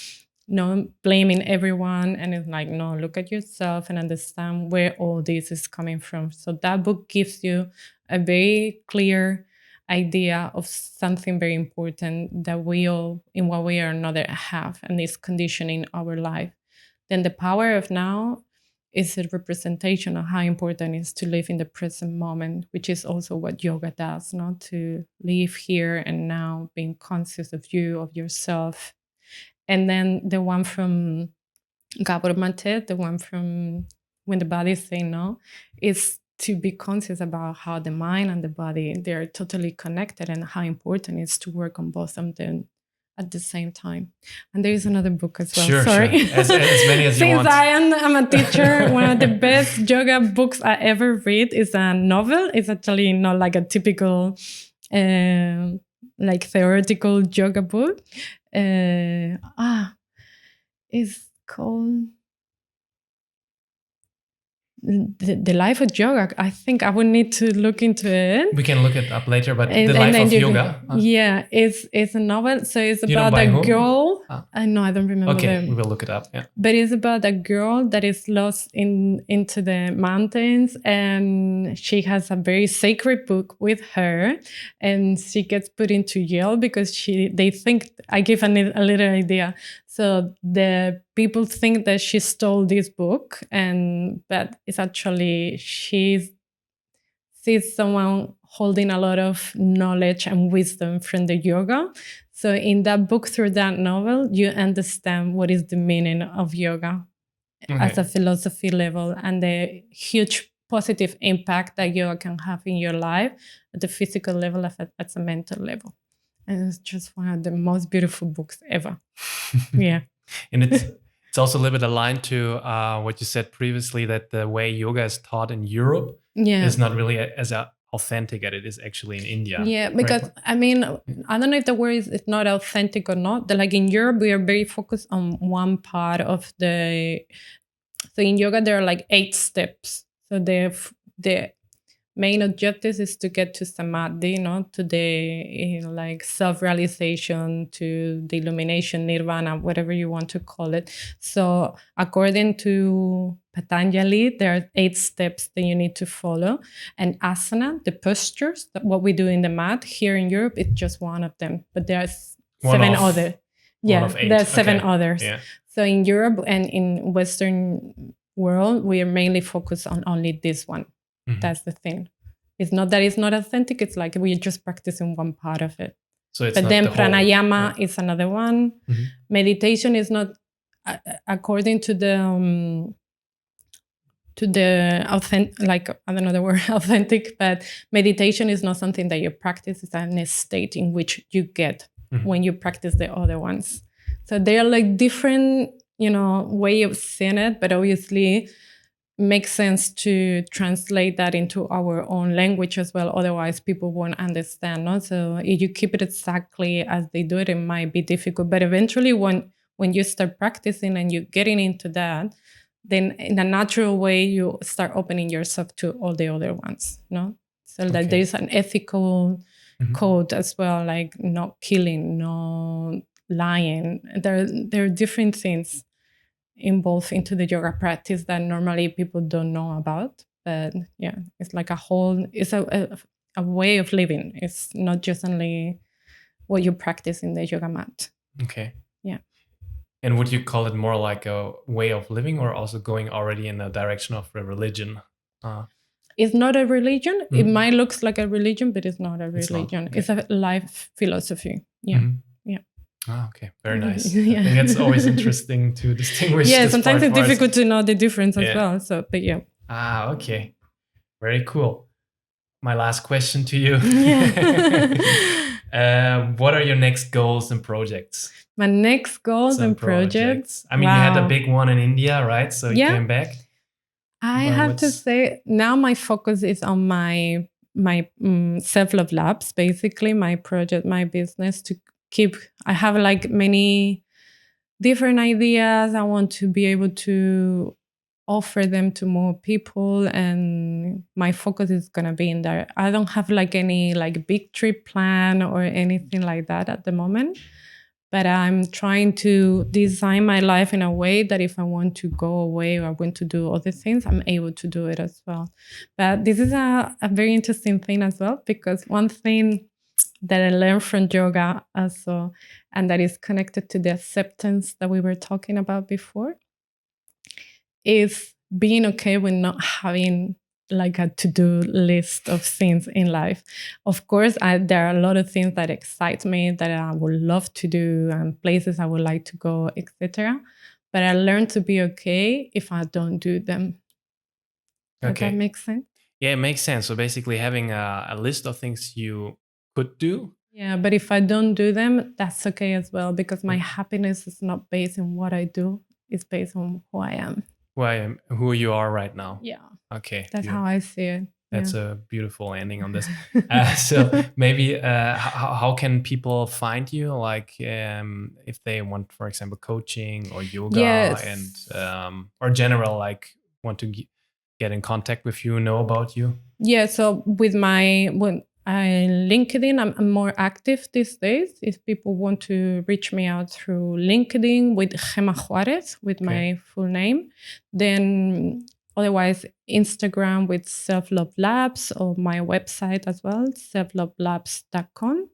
S1: blaming everyone, and it's like, no, look at yourself and understand where all this is coming from. So that book gives you a very clear idea of something very important that we all, in one way or another, have, and is conditioning our life. Then The Power of Now is a representation of how important it is to live in the present moment, which is also what yoga does, not to live here and now, being conscious of you, of yourself. And then the one from Gabor Mate, the one from When the Body Say No, is to be conscious about how the mind and the body, they're totally connected, and how important it is to work on both of them at the same time. And there is another book as well.
S3: Sure. As many as you want.
S1: Since I'm a teacher, one of the best yoga books I ever read is a novel. It's actually not like a typical like theoretical yoga book. It's called The Life of Yoga. I think I would need to look into it.
S3: We can look it up later, but The Life of Yoga.
S1: Yeah, it's a novel. So it's about a girl. I know, I don't remember.
S3: Okay, we will look it up. Yeah.
S1: But it's about a girl that is lost into the mountains, and she has a very sacred book with her, and she gets put into jail because they think, I give a little idea. So the people think that she stole this book, but it's actually she's someone holding a lot of knowledge and wisdom from the yoga. So in that book, through that novel, you understand what is the meaning of yoga. as a philosophy level, and the huge positive impact that yoga can have in your life at the physical level, at a mental level. And it's just one of the most beautiful books ever. Yeah.
S3: And it's also a little bit aligned to what you said previously, that the way yoga is taught in Europe is not really as authentic as it is actually in India.
S1: Yeah, because right? I mean, I don't know if the word is not authentic or not. Like in Europe, we are very focused on one part of the. So in yoga, there are like 8 steps. So the main objective is to get to samadhi, to the like self-realization, to the illumination, nirvana, whatever you want to call it. So according to Patanjali, there are 8 steps that you need to follow. And asana, the postures, what we do in the mat here in Europe, it's just one of them. But there are 7 others. Yeah, there are 7 others. Yeah. So in Europe and in Western world, we are mainly focused on only this one. Mm-hmm. That's the thing. It's not that it's not authentic. It's like we're just practicing one part of it.
S3: So it's
S1: but
S3: not
S1: then
S3: the
S1: pranayama
S3: whole,
S1: is another one. Mm-hmm. Meditation is not according to the authentic. Like I don't know the word authentic, but meditation is not something that you practice. It's a state in which you get when you practice the other ones. So they are like different, way of seeing it, but obviously makes sense to translate that into our own language as well. Otherwise, people won't understand. No? So if you keep it exactly as they do it, it might be difficult. But eventually, when you start practicing and you're getting into that, then in a natural way, you start opening yourself to all the other ones. No, so that there's an ethical code as well, like not killing, no lying. There are different things involved into the yoga practice that normally people don't know about. But yeah, it's like it's a way of living. It's not just only what you practice in the yoga mat.
S3: Okay.
S1: Yeah.
S3: And would you call it more like a way of living, or also going already in the direction of a religion?
S1: It's not a religion. Mm-hmm. It might look like a religion, but it's not a religion. It's a life philosophy. Yeah. Mm-hmm. Yeah.
S3: Oh, okay. Very nice. Yeah. I think it's always interesting to distinguish.
S1: Yeah, sometimes it's difficult to know the difference as well. So, but yeah.
S3: Okay. Very cool. My last question to you. What are your next goals and projects?
S1: My next goals and projects.
S3: I mean, you had a big one in India, right? So you came back.
S1: I have to say, now my focus is on my Selflove Labs, basically my project, my business to keep. I have like many different ideas. I want to be able to offer them to more people, and my focus is going to be in there. I don't have like any like big trip plan or anything like that at the moment, but I'm trying to design my life in a way that if I want to go away or I want to do other things, I'm able to do it as well. But this is a very interesting thing as well, because one thing that I learned from yoga also, and that is connected to the acceptance that we were talking about before, is being okay with not having like a to-do list of things in life. Of course, there are a lot of things that excite me, that I would love to do, and places I would like to go, etc. But I learned to be okay if I don't do them. Does that make sense?
S3: Yeah, it makes sense. So basically having a list of things you could do.
S1: Yeah, but if I don't do them, that's okay as well, because my happiness is not based on what I do. It's based on who I am.
S3: Who you are right now.
S1: Yeah.
S3: Okay.
S1: That's how I see it.
S3: That's a beautiful ending on this. So maybe how can people find you? Like if they want, for example, coaching or yoga and or general, like want to get in contact with you, know about you? Yeah.
S1: So with LinkedIn, I'm more active these days. If people want to reach me out through LinkedIn with Gema Juárez, with my full name, then otherwise Instagram with Selflove Labs, or my website as well, selflovelabs.com.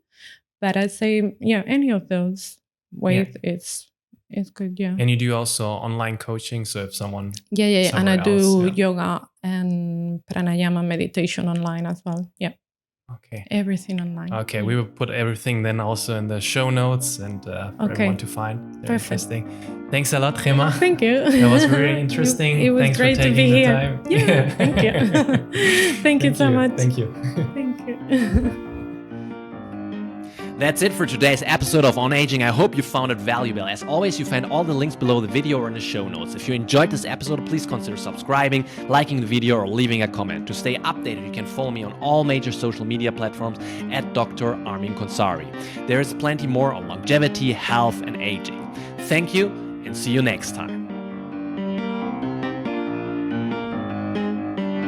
S1: But I'd say, any of those ways it's good,
S3: And you do also online coaching, so if someone...
S1: And I do yoga and pranayama meditation online as well,
S3: Okay.
S1: Everything online.
S3: Okay, we will put everything then also in the show notes and for everyone to find. Very interesting. Thanks a lot, Gema.
S1: Thank you.
S3: That was really interesting.
S1: It was
S3: Thanks
S1: great
S3: for taking
S1: to be
S3: the
S1: here.
S3: time.
S1: Yeah, thank you. Thank you so much.
S3: Thank you.
S1: Thank you.
S2: That's it for today's episode of Onaging. I hope you found it valuable. As always, you find all the links below the video or in the show notes. If you enjoyed this episode, please consider subscribing, liking the video, or leaving a comment. To stay updated, you can follow me on all major social media platforms at Dr. ARMIN KHONSARI. There is plenty more on longevity, health, and aging. Thank you, and see you next time.